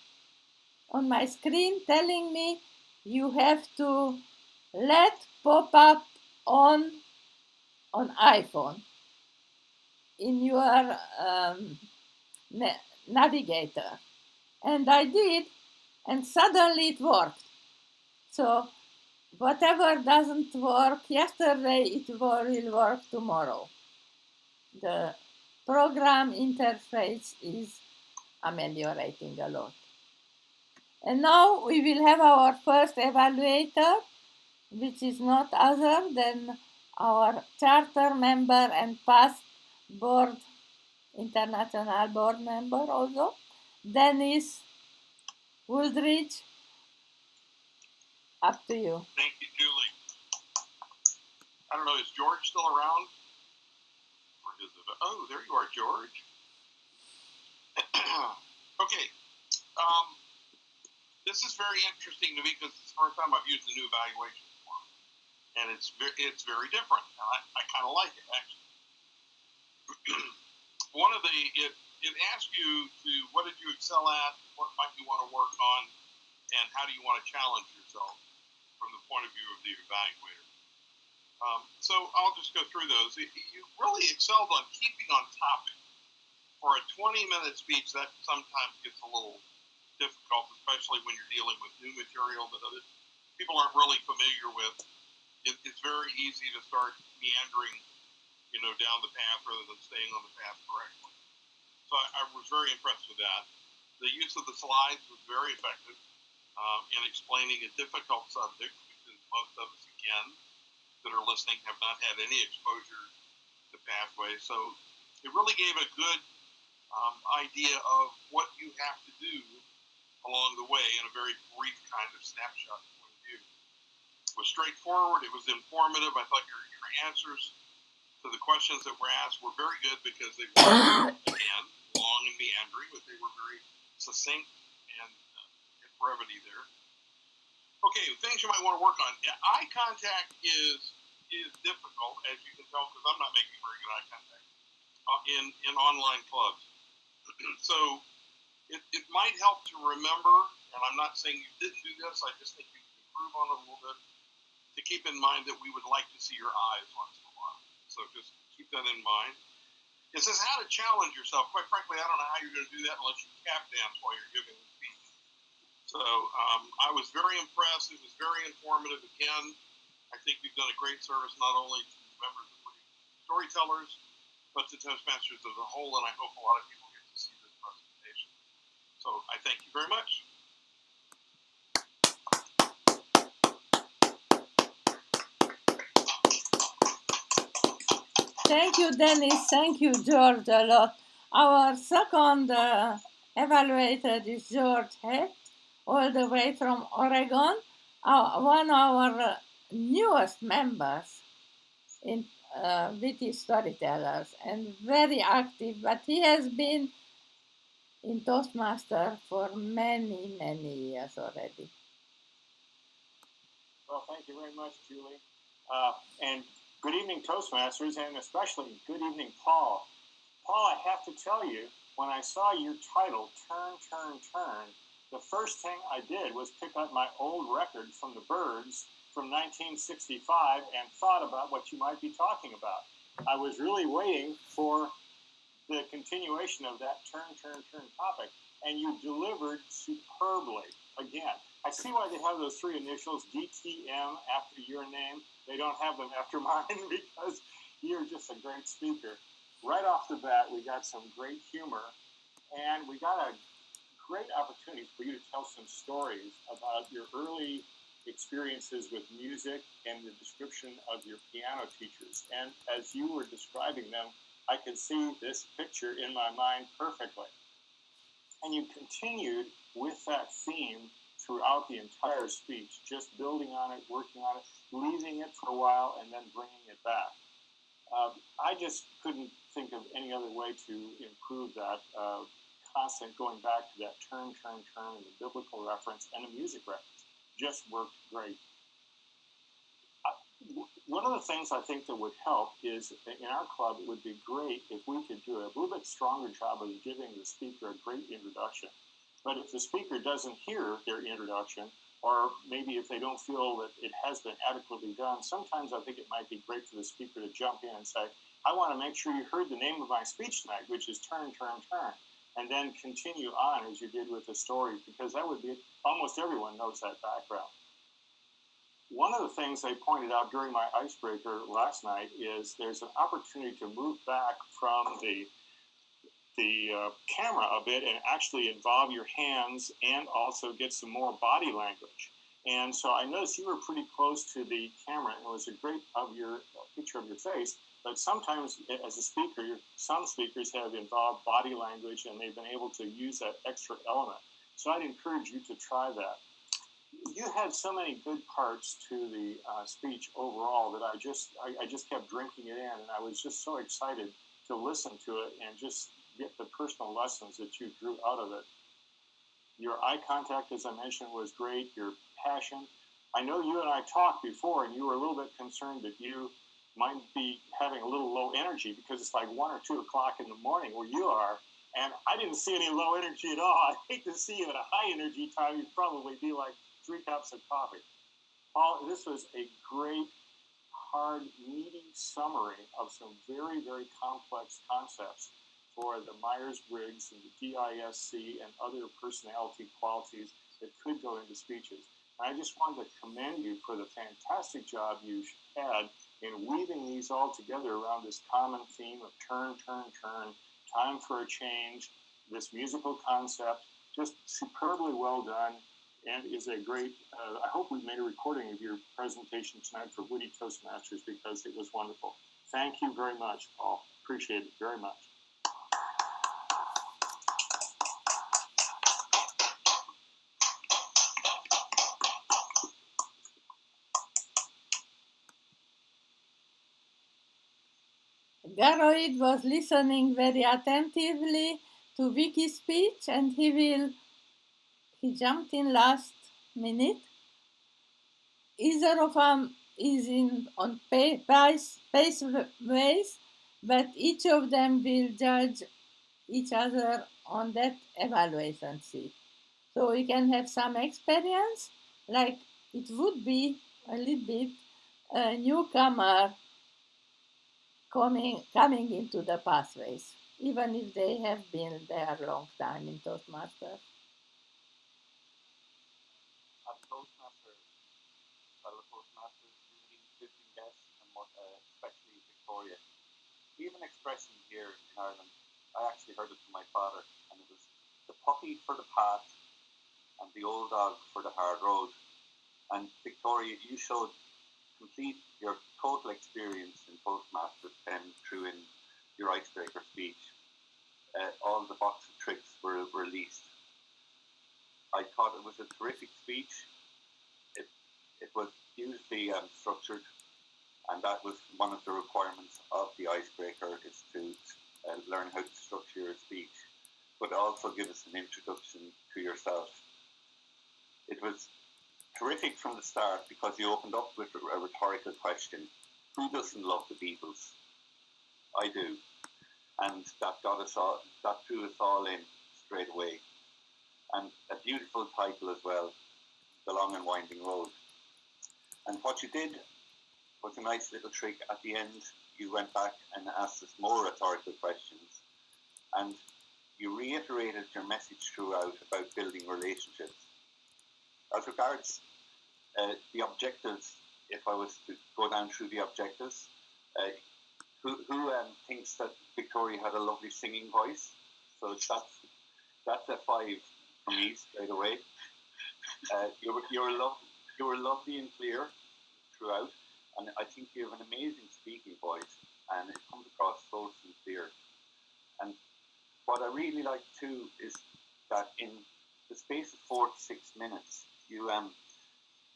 [SPEAKER 2] on my screen telling me you have to let pop-up on iPhone in your navigator. And I did, and suddenly it worked. So whatever doesn't work yesterday, it will work tomorrow. The program interface is ameliorating a lot. And now we will have our first evaluator, which is not other than our charter member and past board, international board member also, Dennis Woodridge. Up to you.
[SPEAKER 12] Thank you, Julie. I don't know, is George still around? Oh, there you are, George. Okay. This is very interesting to me because it's the first time I've used the new evaluation form. And it's very different. And I kind of like it, actually. It asks you to, what did you excel at? What might you want to work on? And how do you want to challenge yourself from the point of view of the evaluator? So I'll just go through those. You really excelled on keeping on topic. For a 20-minute speech, that sometimes gets a little difficult, especially when you're dealing with new material that other people aren't really familiar with. It's very easy to start meandering, down the path rather than staying on the path correctly. So I was very impressed with that. The use of the slides was very effective in explaining a difficult subject, because most of us, again, that are listening have not had any exposure to Pathway. So it really gave a good idea of what you have to do along the way in a very brief kind of snapshot point of view. It was straightforward. It was informative. I thought your answers to the questions that were asked were very good because they were, again, long and meandering, but they were very succinct and brevity there. Okay, things you might want to work on. Eye contact is difficult, as you can tell, because I'm not making very good eye contact in online clubs. So it might help to remember, and I'm not saying you didn't do this, I just think you can improve on it a little bit, to keep in mind that we would like to see your eyes once in a while. So just keep that in mind. It says how to challenge yourself. Quite frankly, I don't know how you're going to do that unless you tap dance while you're giving the speech. So I was very impressed. It was very informative. Again, I think you've done a great service not only to members of Witty Storytellers, but to Toastmasters as a whole, and I hope a lot of people get to see this presentation. So I thank you very much.
[SPEAKER 2] Thank you, Dennis. Thank you, George, a lot. Our second evaluator is George Hecht, all the way from Oregon, one of our newest members in Witty Storytellers, and very active, but he has been in Toastmaster for many, many years already.
[SPEAKER 13] Well, thank you very much, Julie. And good evening, Toastmasters, and especially good evening, Paul. Paul, I have to tell you, when I saw your title, Turn, Turn, Turn, the first thing I did was pick up my old record from the Byrds from 1965 and thought about what you might be talking about. I was really waiting for the continuation of that turn topic, and you delivered superbly. Again, I see why they have those three initials, DTM, after your name. They don't have them after mine because you're just a great speaker. Right off the bat, we got some great humor, and we got a great opportunity for you to tell some stories about your early experiences with music and the description of your piano teachers. And as you were describing them, I could see this picture in my mind perfectly. And you continued with that theme throughout the entire speech, just building on it, working on it, leaving it for a while, and then bringing it back. I just couldn't think of any other way to improve that constant going back to that turn, and the biblical reference and the music reference. Just worked great. One of the things I think that would help is in our club, it would be great if we could do a little bit stronger job of giving the speaker a great introduction. But if the speaker doesn't hear their introduction, or maybe if they don't feel that it has been adequately done, sometimes I think it might be great for the speaker to jump in and say, I want to make sure you heard the name of my speech tonight, which is turn, and then continue on as you did with the stories, because that would be, almost everyone knows that background. One of the things they pointed out during my icebreaker last night is there's an opportunity to move back from the camera a bit and actually involve your hands and also get some more body language. And so I noticed you were pretty close to the camera, and it was a great picture of your face. But sometimes, as a speaker, some speakers have involved body language, and they've been able to use that extra element. So I'd encourage you to try that. You had so many good parts to the speech overall that I just kept drinking it in, and I was just so excited to listen to it and just get the personal lessons that you drew out of it. Your eye contact, as I mentioned, was great. Your passion. I know you and I talked before, and you were a little bit concerned that you might be having a little low energy because it's like 1 or 2 o'clock in the morning where you are, and I didn't see any low energy at all. I hate to see you at a high energy time. You'd probably be like 3 cups of coffee. Paul, this was a great, hard, meaty summary of some very, very complex concepts for the Myers-Briggs and the DISC and other personality qualities that could go into speeches. And I just wanted to commend you for the fantastic job you had in weaving these all together around this common theme of turn, time for a change, this musical concept, just superbly well done, and is a great, I hope we've made a recording of your presentation tonight for Witty Toastmasters because it was wonderful. Thank you very much, Paul. Appreciate it very much.
[SPEAKER 2] Garoid was listening very attentively to Vicky's speech, and he jumped in last minute. Either of them is on paceways, but each of them will judge each other on that evaluation sheet. So we can have some experience, like it would be a little bit a newcomer coming into the pathways, even if they have been there a long time in Toastmasters.
[SPEAKER 14] As Toastmasters, fellow Toastmasters, usually 15 guests, and especially Victoria. We have an expression here in Ireland. I actually heard it from my father, and it was the puppy for the path and the old dog for the hard road. And Victoria, you showed your total experience in Toastmasters came through in your icebreaker speech. All the box of tricks were released. I thought it was a terrific speech. It was beautifully structured, and that was one of the requirements of the icebreaker, is to learn how to structure your speech, but also give us an introduction to yourself. It was terrific from the start because you opened up with a rhetorical question. Who doesn't love the Beatles? I do. And that drew us all in straight away. and a beautiful title as well, The Long and Winding Road. And what you did was a nice little trick. At the end, you went back and asked us more rhetorical questions, and you reiterated your message throughout about building relationships. As regards the objectives, if I was to go down through the objectives, who thinks that Victoria had a lovely singing voice? So that's a 5 for me straight away. You were lovely and clear throughout, and I think you have an amazing speaking voice, and it comes across so sincere. And what I really like too is that in the space of 4 to 6 minutes, you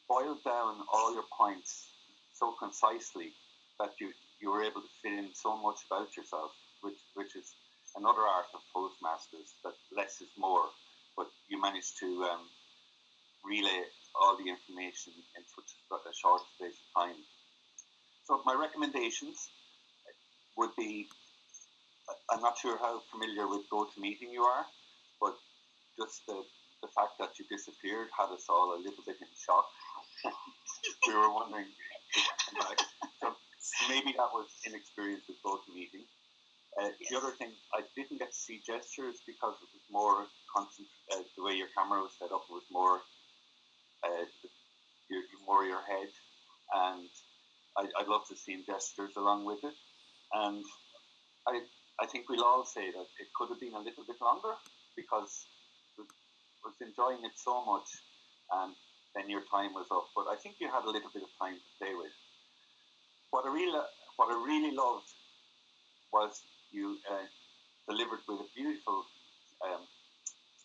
[SPEAKER 14] boiled down all your points so concisely that you were able to fit in so much about yourself, which is another art of Toastmasters, that less is more, but you managed to relay all the information in such a short space of time. So my recommendations would be, I'm not sure how familiar with GoToMeeting you are, but just the fact that you disappeared had us all a little bit in shock. We were wondering if you come back. So maybe that was inexperience with GoToMeeting. The other thing, I didn't get to see gestures because it was more the way your camera was set up was more your head, and I'd love to see gestures along with it. And I think we'll all say that it could have been a little bit longer because I was enjoying it so much, and then your time was up. But I think you had a little bit of time to play with. What I really loved was you delivered with a beautiful,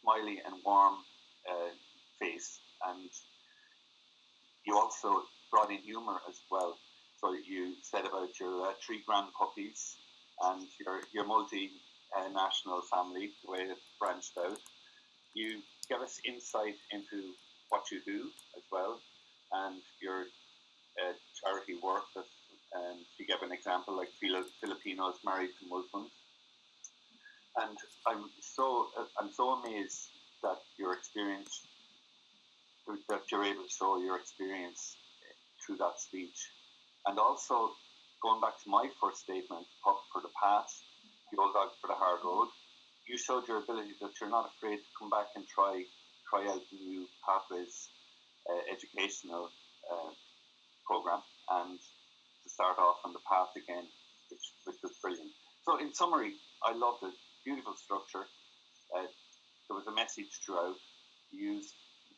[SPEAKER 14] smiley and warm face, and you also brought in humour as well. So you said about your 3 grand puppies and your multi-national family, the way it branched out. You gave us insight into what you do as well, and your charity work. And you gave an example like Filipinos married to Muslims. And I'm so amazed that your experience, that you're able to show your experience through that speech. And also, going back to my first statement, Pup for the Path, the old dog for the hard road, you showed your ability that you're not afraid to come back and try out the new Pathways educational program, and to start off on the path again, which was brilliant. So in summary, I loved it. Beautiful structure. There was a message throughout. You used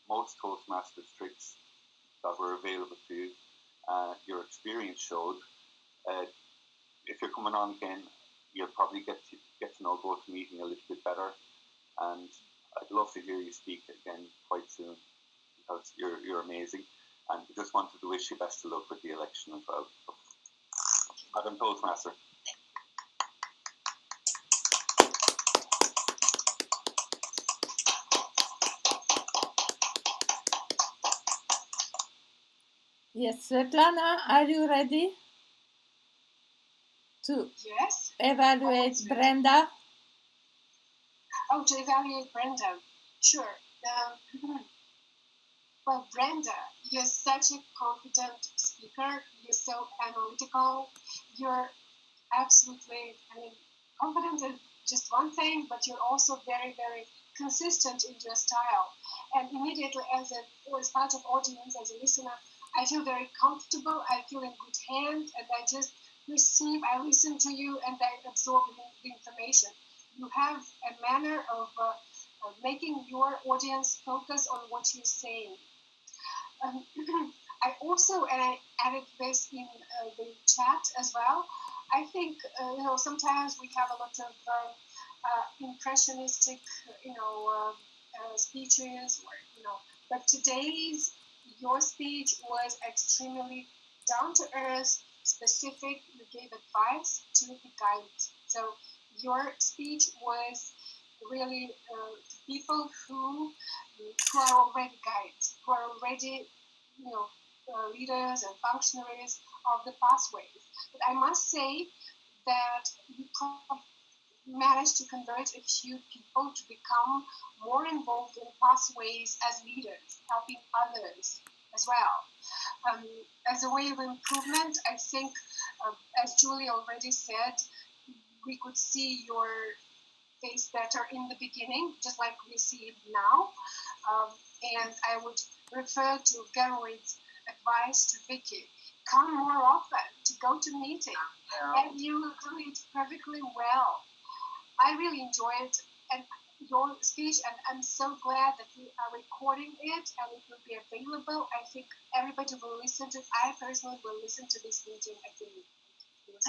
[SPEAKER 14] most Toastmasters tricks that were available to you. Your experience showed. If you're coming on again, you'll probably get to know GoToMeeting a little bit better, and I'd love to hear you speak again quite soon because you're amazing, and I just wanted to wish you best of luck with the election as well. Madam Toastmaster.
[SPEAKER 2] Yes, Svetlana, are you ready to evaluate Brenda?
[SPEAKER 1] Oh, to evaluate Brenda. Sure. Well, Brenda, you're such a confident speaker. You're so analytical. You're absolutely, confident is just one thing, but you're also very, very consistent in your style. And immediately, as part of audience, as a listener, I feel very comfortable. I feel in good hands, and I just receive. I listen to you, and I absorb the information. You have a manner of making your audience focus on what you're saying. I also, and I added this in the chat as well, I think, sometimes we have a lot of impressionistic, speeches, but your speech was extremely down to earth, specific. You gave advice to the guides. So your speech was really people who are already guides, who are already, leaders and functionaries of the pathways. But I must say that you managed to convert a few people to become more involved in pathways as leaders, helping others as well. As a way of improvement, I think, as Julie already said, we could see your face better in the beginning, just like we see it now. And I would refer to Gerwit's advice to Vicky. Come more often to go to meetings, and you will do it perfectly well. I really enjoyed your speech, and I'm so glad that we are recording it and it will be available. I think everybody will listen to it. I personally will listen to this meeting again.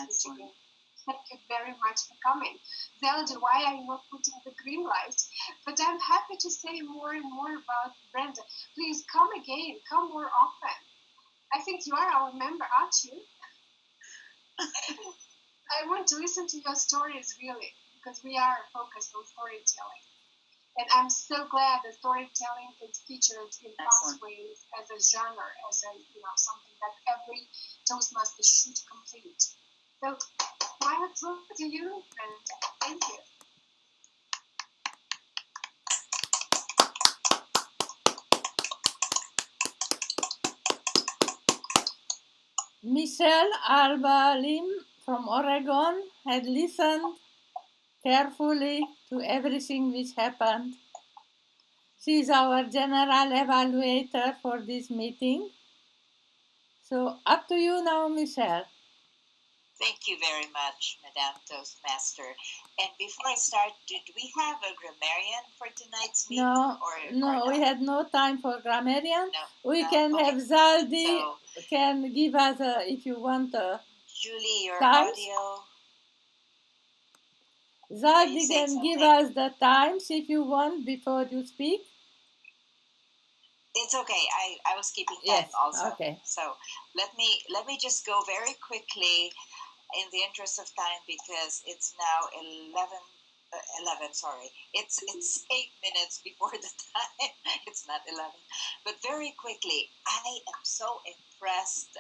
[SPEAKER 11] Excellent.
[SPEAKER 1] Thank you very much for coming. Zelda, why are you not putting the green light? But I'm happy to say more and more about Brenda. Please come again, come more often. I think you are our member, aren't you? I want to listen to your stories, really, because we are focused on storytelling. And I'm so glad that storytelling is featured in Pathways as a genre, as a something that every Toastmaster should complete. So, my talk to you, and thank you.
[SPEAKER 2] Michelle Alba-Lim from Oregon had listened carefully to everything which happened. She is our general evaluator for this meeting. So up to you now, Michelle.
[SPEAKER 6] Thank you very much, Madame Toastmaster. And before I start, did we have a grammarian for tonight's meeting?
[SPEAKER 2] No, we had no time for grammarian. We can
[SPEAKER 6] okay.
[SPEAKER 2] have Zaldi can give us, if you want,
[SPEAKER 6] Julie, your
[SPEAKER 2] times.
[SPEAKER 6] audio.
[SPEAKER 2] Zaldi can give us the times if you want before you speak.
[SPEAKER 6] It's okay. I was keeping time also.
[SPEAKER 2] Okay.
[SPEAKER 6] So let me just go very quickly in the interest of time, because it's now 11, sorry. It's 8 minutes before the time. It's not 11. But very quickly, I am so impressed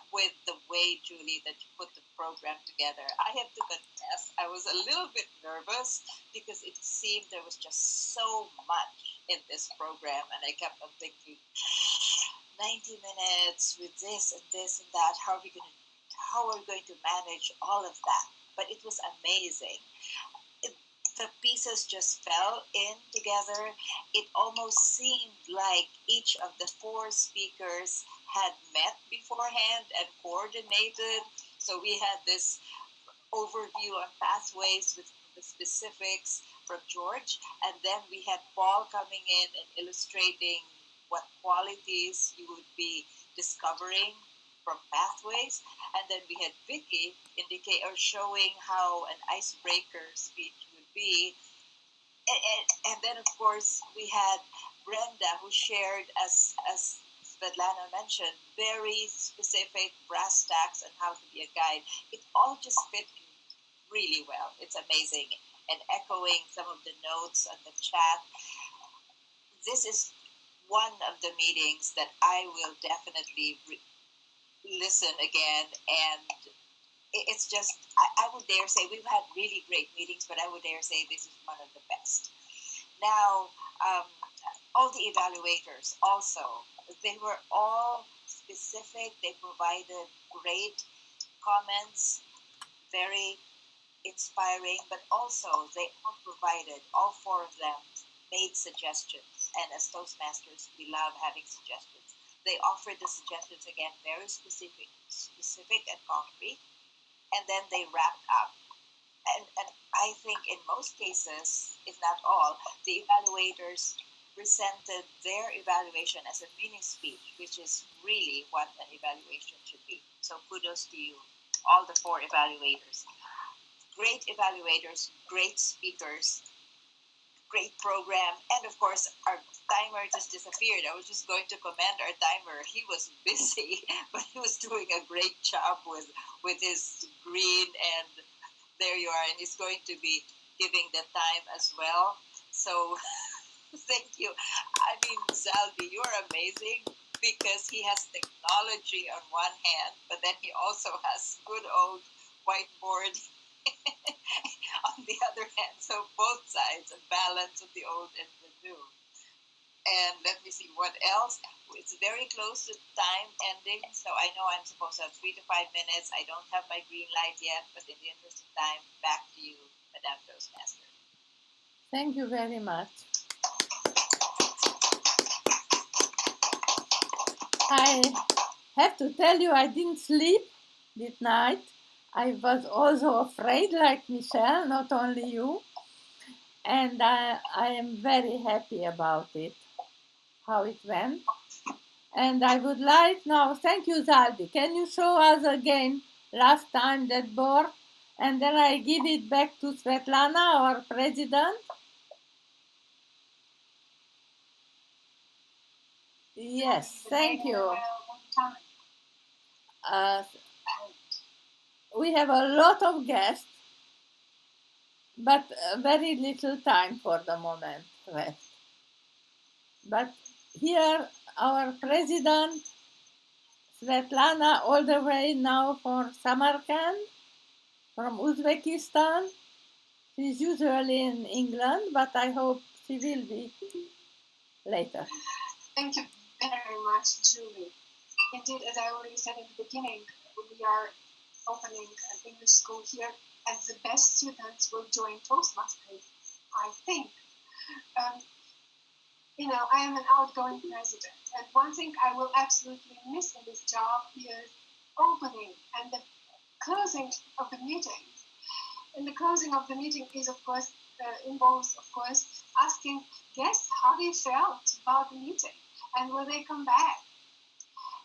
[SPEAKER 6] with the way, Julie, that you put the program together. I have to confess, I was a little bit nervous because it seemed there was just so much in this program, and I kept on thinking, 90 minutes with this and this and that, how are we going to manage all of that? But it was amazing. The pieces just fell in together. It almost seemed like each of the 4 speakers had met beforehand and coordinated. So we had this overview on pathways with the specifics from George, and then we had Paul coming in and illustrating what qualities you would be discovering from pathways, and then we had Vicky showing how an icebreaker speech would be, and then of course we had Brenda, who shared, as Svetlana mentioned, very specific brass tacks on how to be a guide. It all just fit really well. It's amazing. And echoing some of the notes on the chat, this is one of the meetings that I will definitely listen again. And it's just, I would dare say, we've had really great meetings, but I would dare say this is one of the best. Now, all the evaluators also, they were all specific. They provided great comments, very inspiring, but also they all provided, all 4 of them made suggestions. And as Toastmasters, we love having suggestions. They offered the suggestions again, very specific and concrete, and then they wrapped up. And I think in most cases, if not all, the evaluators presented their evaluation as a mini speech, which is really what an evaluation should be. So kudos to you, all the 4 evaluators. Great evaluators, great speakers, great program, and of course our timer just disappeared. I was just going to commend our timer. He was busy, but he was doing a great job with his green, and there you are, and he's going to be giving the time as well. So thank you. I mean, Zaldi, you're amazing, because he has technology on one hand, but then he also has good old whiteboard on the other hand. So both sides, a balance of the old and the new. And let me see what else. It's very close to time ending, so I know I'm supposed to have 3 to 5 minutes. I don't have my green light yet, but in the interest of time, back to you, Madame Toastmaster.
[SPEAKER 2] Thank you very much. I have to tell you, I didn't sleep that night. I was also afraid, like Michelle, not only you. And I am very happy about it, how it went. And I would like now, thank you, Zaldi. Can you show us again last time that board? And then I give it back to Svetlana, our president. Yes, thank you. We have a lot of guests, but very little time for the moment left. But here, our president, Svetlana, all the way now from Samarkand, from Uzbekistan. She's usually in England, but I hope she will be later.
[SPEAKER 1] Thank you very much, Julie. Indeed, as I already said in the beginning, we are opening an English school here, and the best students will join Toastmasters, I think. I am an outgoing president, and one thing I will absolutely miss in this job is opening and the closing of the meetings. And the closing of the meeting is, of course, involves, of course, asking guests how they felt about the meeting and will they come back.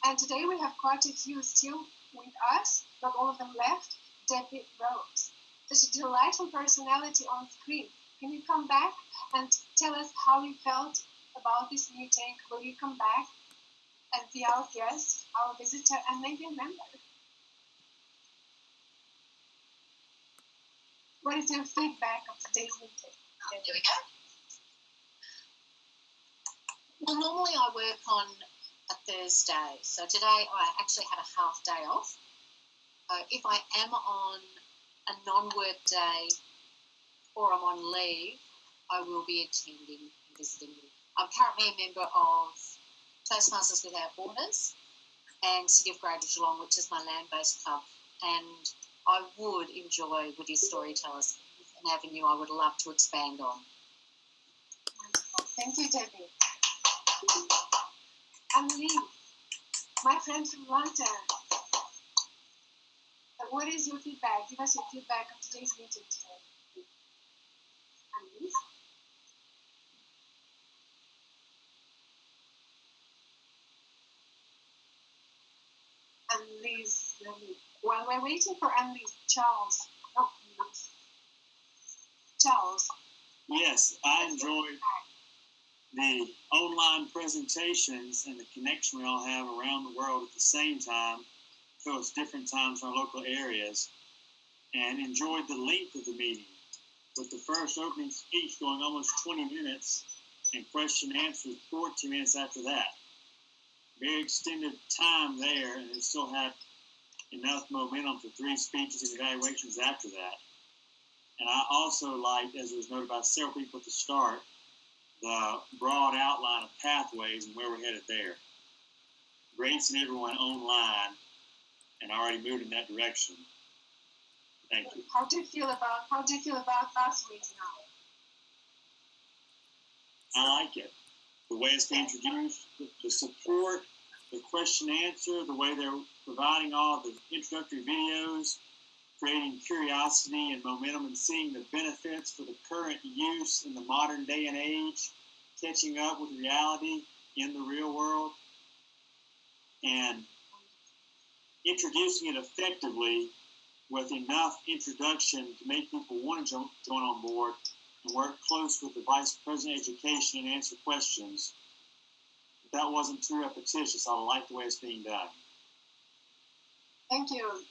[SPEAKER 1] And today we have quite a few still with us, not all of them left. Debbie Rose, such a delightful personality on screen. Can you come back and tell us how you felt about this meeting? Will you come back and be our guest, our visitor, and maybe a member? What is your feedback of today's meeting?
[SPEAKER 5] Here we go. Well, normally I work on a Thursday, so today I actually had a half day off. If I am on a non-work day or I'm on leave, I will be attending and visiting you. I'm currently a member of Toastmasters Without Borders and City of Greater Geelong, which is my land-based club, and I would enjoy Witty Storytellers, an avenue I would love to expand on.
[SPEAKER 1] Wonderful. Thank you, Debbie. Amelie, my friend from London, what is your feedback? Give us your feedback on today's meeting today. Amelie? Annelise, while we're waiting for Annelise, Charles. Oh, Annelise. Charles.
[SPEAKER 15] Yes, I enjoyed the online presentations and the connection we all have around the world at the same time, so it's different times in our local areas, and enjoyed the length of the meeting, with the first opening speech going almost 20 minutes and question and answers 14 minutes after that. Very extended time there, and it still had enough momentum for 3 speeches and evaluations after that. And I also liked, as was noted by several people at the start, the broad outline of pathways and where we're headed there. Great seeing everyone online and already moved in that direction. Thank you.
[SPEAKER 1] How do you feel about pathways now?
[SPEAKER 15] I like it. The way it's being introduced, the support, the question and answer, the way they're providing all the introductory videos, creating curiosity and momentum and seeing the benefits for the current use in the modern day and age, catching up with reality in the real world, and introducing it effectively with enough introduction to make people want to join on board and work close with the Vice President of Education and answer questions. If that wasn't too repetitious, I like the way it's being done.
[SPEAKER 1] Thank you.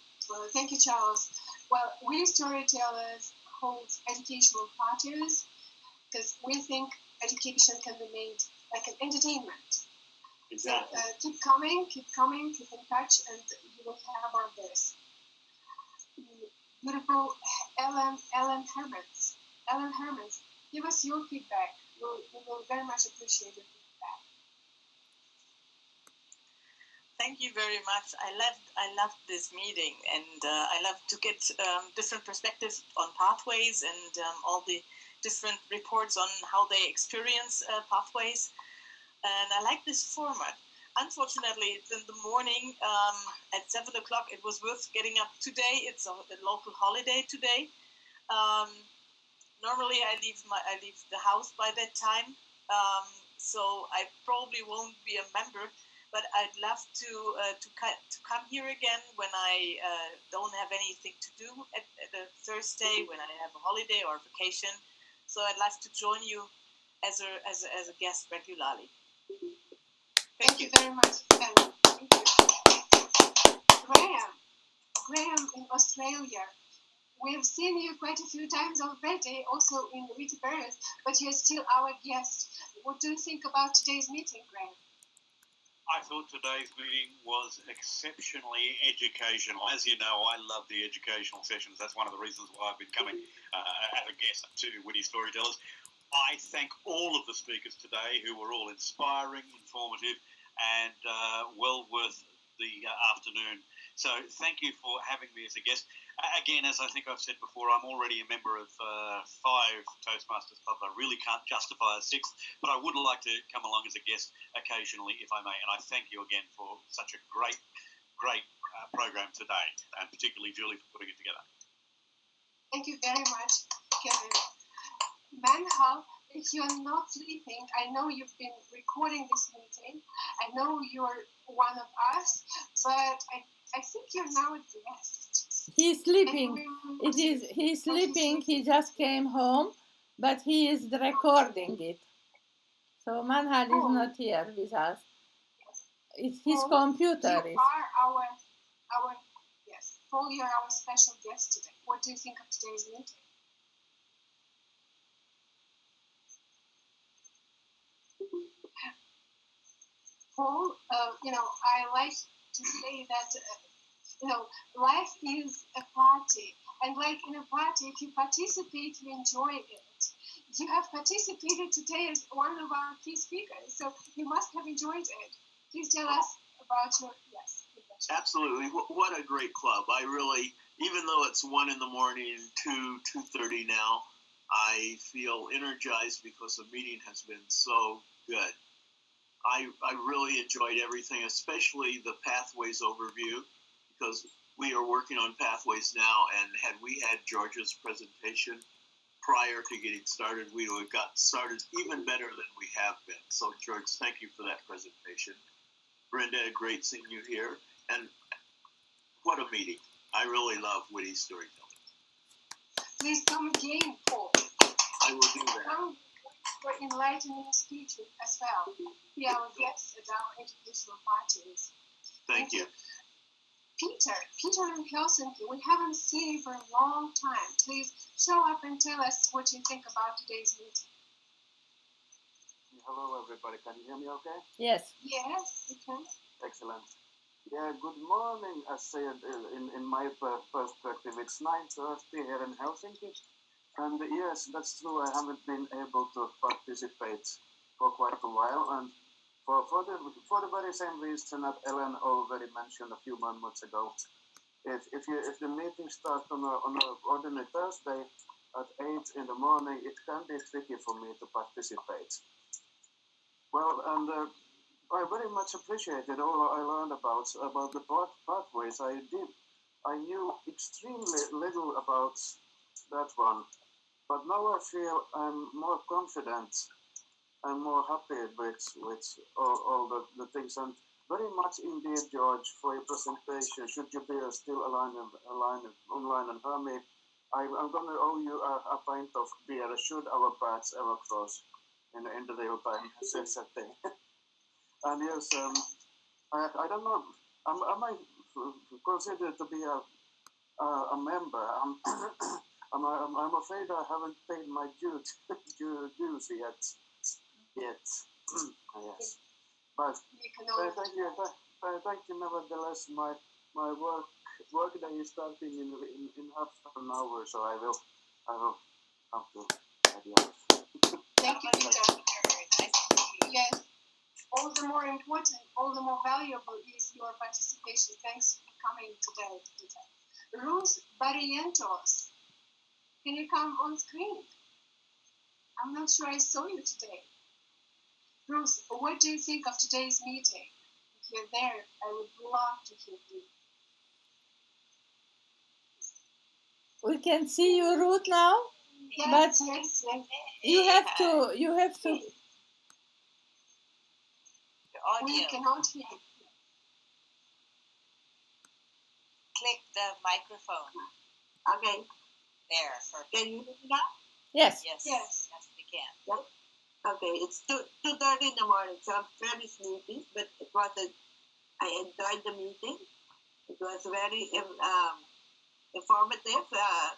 [SPEAKER 1] Thank you, Charles. Well, we storytellers hold educational parties because we think education can be made like an entertainment.
[SPEAKER 15] Exactly.
[SPEAKER 1] So, keep coming, keep in touch, and you will have our best. beautiful Ellen Hermans. Ellen Hermans, give us your feedback. We will very much appreciate your feedback.
[SPEAKER 9] Thank you very much. I loved this meeting, and I love to get different perspectives on pathways and all the different reports on how they experience pathways. And I like this format. Unfortunately, it's in the morning at 7 o'clock. It was worth getting up today. It's a local holiday today. Normally, I leave the house by that time, so I probably won't be a member. But I'd love to come here again when I don't have anything to do at a Thursday, when I have a holiday or vacation. So I'd love to join you as a guest regularly.
[SPEAKER 1] Thank you very much, Ellen. Thank you. Graham in Australia. We've seen you quite a few times already, also in the Witty Storytellers, but you're still our guest. What do you think about today's meeting, Graham?
[SPEAKER 16] I thought today's meeting was exceptionally educational. As you know, I love the educational sessions. That's one of the reasons why I've been coming as a guest to Witty Storytellers. I thank all of the speakers today who were all inspiring, informative, and well worth the afternoon. So thank you for having me as a guest. Again, as I think I've said before, I'm already a member of 5 Toastmasters clubs. I really can't justify a 6th, but I would like to come along as a guest occasionally if I may. And I thank you again for such a great program today, and particularly Julie for putting it together.
[SPEAKER 1] Thank you very much, Kevin. Manhal, if you're not sleeping, I know you've been recording this meeting. I know you're one of us, but I think you're now a guest.
[SPEAKER 2] He's sleeping. He's sleeping. He just came home, but he is recording it. So Manhal is not here with us. It's his computer.
[SPEAKER 1] You are our yes, Paul, you're our special guest today. What do you think of today's meeting? Paul, I like to say that life is a party, and like in a party, if you participate, you enjoy it. You have participated today as one of our key speakers, so you must have enjoyed it. Please tell us about your
[SPEAKER 4] Absolutely. What a great club. I really, even though it's 1 in the morning, 2:30 now, I feel energized because the meeting has been so good. I really enjoyed everything, especially the pathways overview, because we are working on pathways now, and had we had Georgia's presentation prior to getting started, we would have got started even better than we have been. So, George, thank you for that presentation. Brenda, great seeing you here, and what a meeting. I really love Witty Storytellers.
[SPEAKER 1] Please come again, Paul.
[SPEAKER 4] I will do that.
[SPEAKER 1] Come for enlightening speech as well. Be our guests at our educational parties.
[SPEAKER 4] Thank you.
[SPEAKER 1] Peter in Helsinki, we haven't seen you for a long time. Please show up and tell us what you think about today's meeting.
[SPEAKER 17] Hello, everybody. Can you hear me okay?
[SPEAKER 2] Yes.
[SPEAKER 1] Yes, we can.
[SPEAKER 17] Excellent. Yeah, good morning. As said in my perspective, it's 9:30 here in Helsinki. And yes, that's true. I haven't been able to participate for quite a while. And for the very same reason that Ellen already mentioned a few moments ago, if the meeting starts on an ordinary Thursday at 8 in the morning, it can be tricky for me to participate. Well, and I very much appreciated all I learned about the pathways. I knew extremely little about that one, but now I feel I'm more confident. I'm more happy with all the things, and very much indeed, George, for your presentation. Should you be still online and hear me, I'm going to owe you a pint of beer. Should our paths ever cross in the real time setting? And yes, I don't know. Am I considered to be a member? I'm afraid I haven't paid my dues yet. Yes, but thank you nevertheless. My work work day is starting in half an hour, so I will have to head off.
[SPEAKER 1] Thank you, Peter. Yes. All the more important, all the more valuable is your participation. Thanks for coming today, Peter. Ruth Barrientos, can you come on screen? I'm not sure I saw you today. Ruth, what do you think of today's meeting? If you're there, I would love to hear you.
[SPEAKER 2] We can see you, Ruth, now,
[SPEAKER 1] Yes,
[SPEAKER 2] but
[SPEAKER 1] yes.
[SPEAKER 2] you have to.
[SPEAKER 1] We cannot hear you.
[SPEAKER 6] Click the microphone.
[SPEAKER 7] Okay.
[SPEAKER 6] There. Perfect.
[SPEAKER 7] Can you hear me now?
[SPEAKER 2] Yes.
[SPEAKER 6] Yes.
[SPEAKER 1] Yes.
[SPEAKER 6] Yes, we can.
[SPEAKER 7] Yeah. Okay, it's 2:30 in the morning, so I'm very sleepy, but I enjoyed the meeting. It was very informative.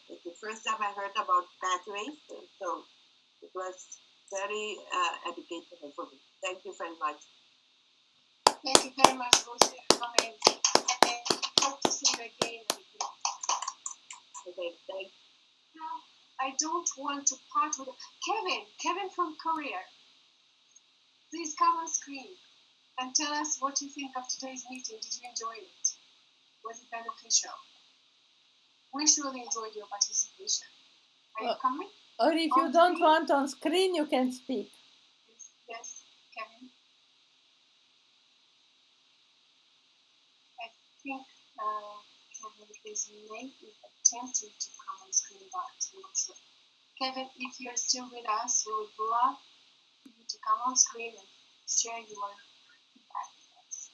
[SPEAKER 7] It's the first time I heard about pathways, so it was very educational for me. Thank you very much.
[SPEAKER 1] Thank you very much, Ruth, for coming. And hope to see you again.
[SPEAKER 7] Okay, thanks.
[SPEAKER 1] Now, I don't want to part with Kevin from Korea. Please come on screen and tell us what you think of today's meeting. Did you enjoy it? Was it beneficial? We surely enjoyed your participation. Are you coming?
[SPEAKER 2] Or if you don't want on screen, you can speak.
[SPEAKER 1] Yes, Kevin. I think Kevin is maybe attempting to come on screen, but I'm not sure. Kevin, if you're still with us, we would love for you to come on screen and share your feedback with us.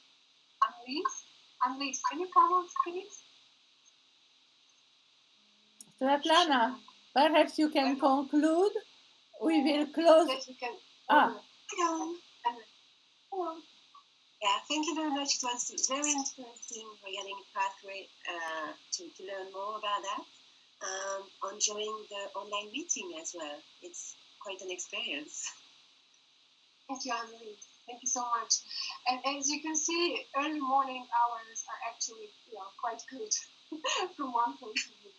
[SPEAKER 1] Annelies, can you come on screen?
[SPEAKER 2] Svetlana, perhaps you can conclude. We will close.
[SPEAKER 1] Yes, we can.
[SPEAKER 7] Hello.
[SPEAKER 1] Hello.
[SPEAKER 7] Yeah, thank you very much. It was very interesting regarding pathway to learn more about that. On joining the online meeting as well. It's quite an experience.
[SPEAKER 1] Thank you, Annelies. Thank you so much. And as you can see, early morning hours are actually quite good from one point of view.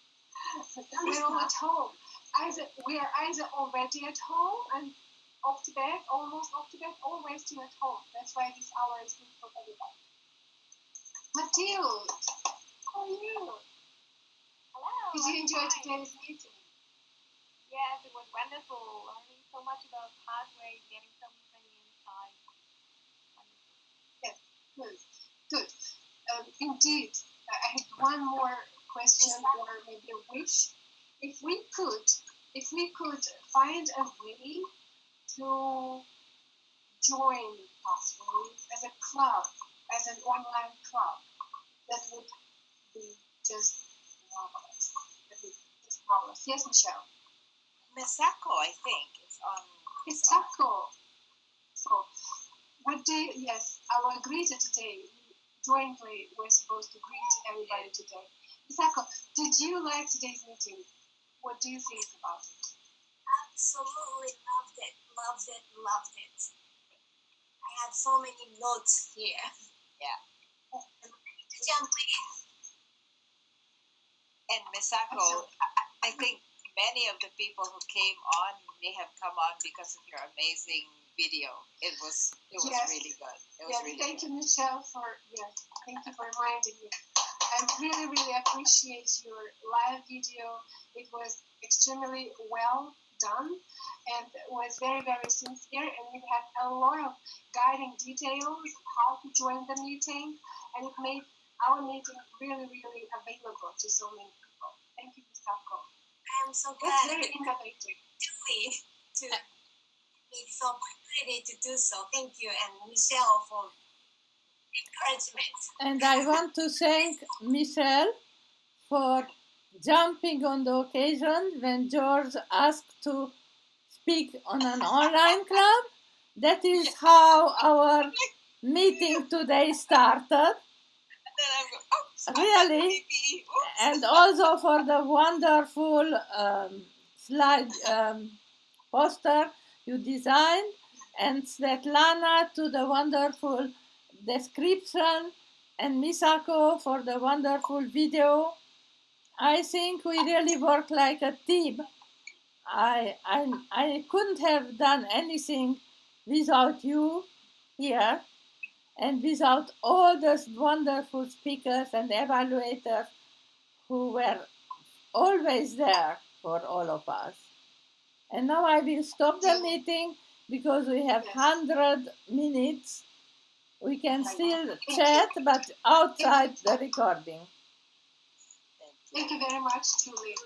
[SPEAKER 1] We're all at home. We are either already at home and off to bed, almost off to bed, or we're still at home. That's why this hour is good for everybody. Mathilde, how are you?
[SPEAKER 18] Hello.
[SPEAKER 1] Did you enjoy today's meeting?
[SPEAKER 18] Yes, it was wonderful. Learning so much about pathways, getting so many insights.
[SPEAKER 1] Yes, good. Indeed, I had one more question or maybe a wish. If we could find a way to join Pathways as a club, as an online club, that would be just marvelous. Yes, Michelle.
[SPEAKER 6] Misako, I think, is on.
[SPEAKER 1] Misako. So, yes, our greeter today, jointly, we're supposed to greet everybody today. Misako, did you like today's meeting? What do you think about it?
[SPEAKER 19] Absolutely loved it. I have so many notes here.
[SPEAKER 6] Yeah.
[SPEAKER 19] Jumping in.
[SPEAKER 6] And Misako, I think many of the people who came on may have come on because of your amazing video. It was
[SPEAKER 1] Yes.
[SPEAKER 6] really good. It was
[SPEAKER 1] Yes,
[SPEAKER 6] really
[SPEAKER 1] thank
[SPEAKER 6] good.
[SPEAKER 1] you, Michelle, thank you for reminding me. I really, really appreciate your live video. It was extremely well done and was very, very sincere, and it had a lot of guiding details how to join the meeting, and it made our meeting really, really available to so many people. Thank you, Misako.
[SPEAKER 19] I am so
[SPEAKER 1] That's
[SPEAKER 19] glad
[SPEAKER 1] very innovative.
[SPEAKER 19] to me this opportunity to do so. Thank you, and Michelle for encouragement.
[SPEAKER 2] And I want to thank Michelle for jumping on the occasion when George asked to speak on an online club. That is how our meeting today started. Really, and also for the wonderful slide poster you designed, and Svetlana to the wonderful description and Misako for the wonderful video. I think we really work like a team. I couldn't have done anything without you here and without all those wonderful speakers and evaluators who were always there for all of us. And now I will stop the meeting because we have 100 minutes. We can still chat, but outside the recording.
[SPEAKER 1] Thank you very much, Julie.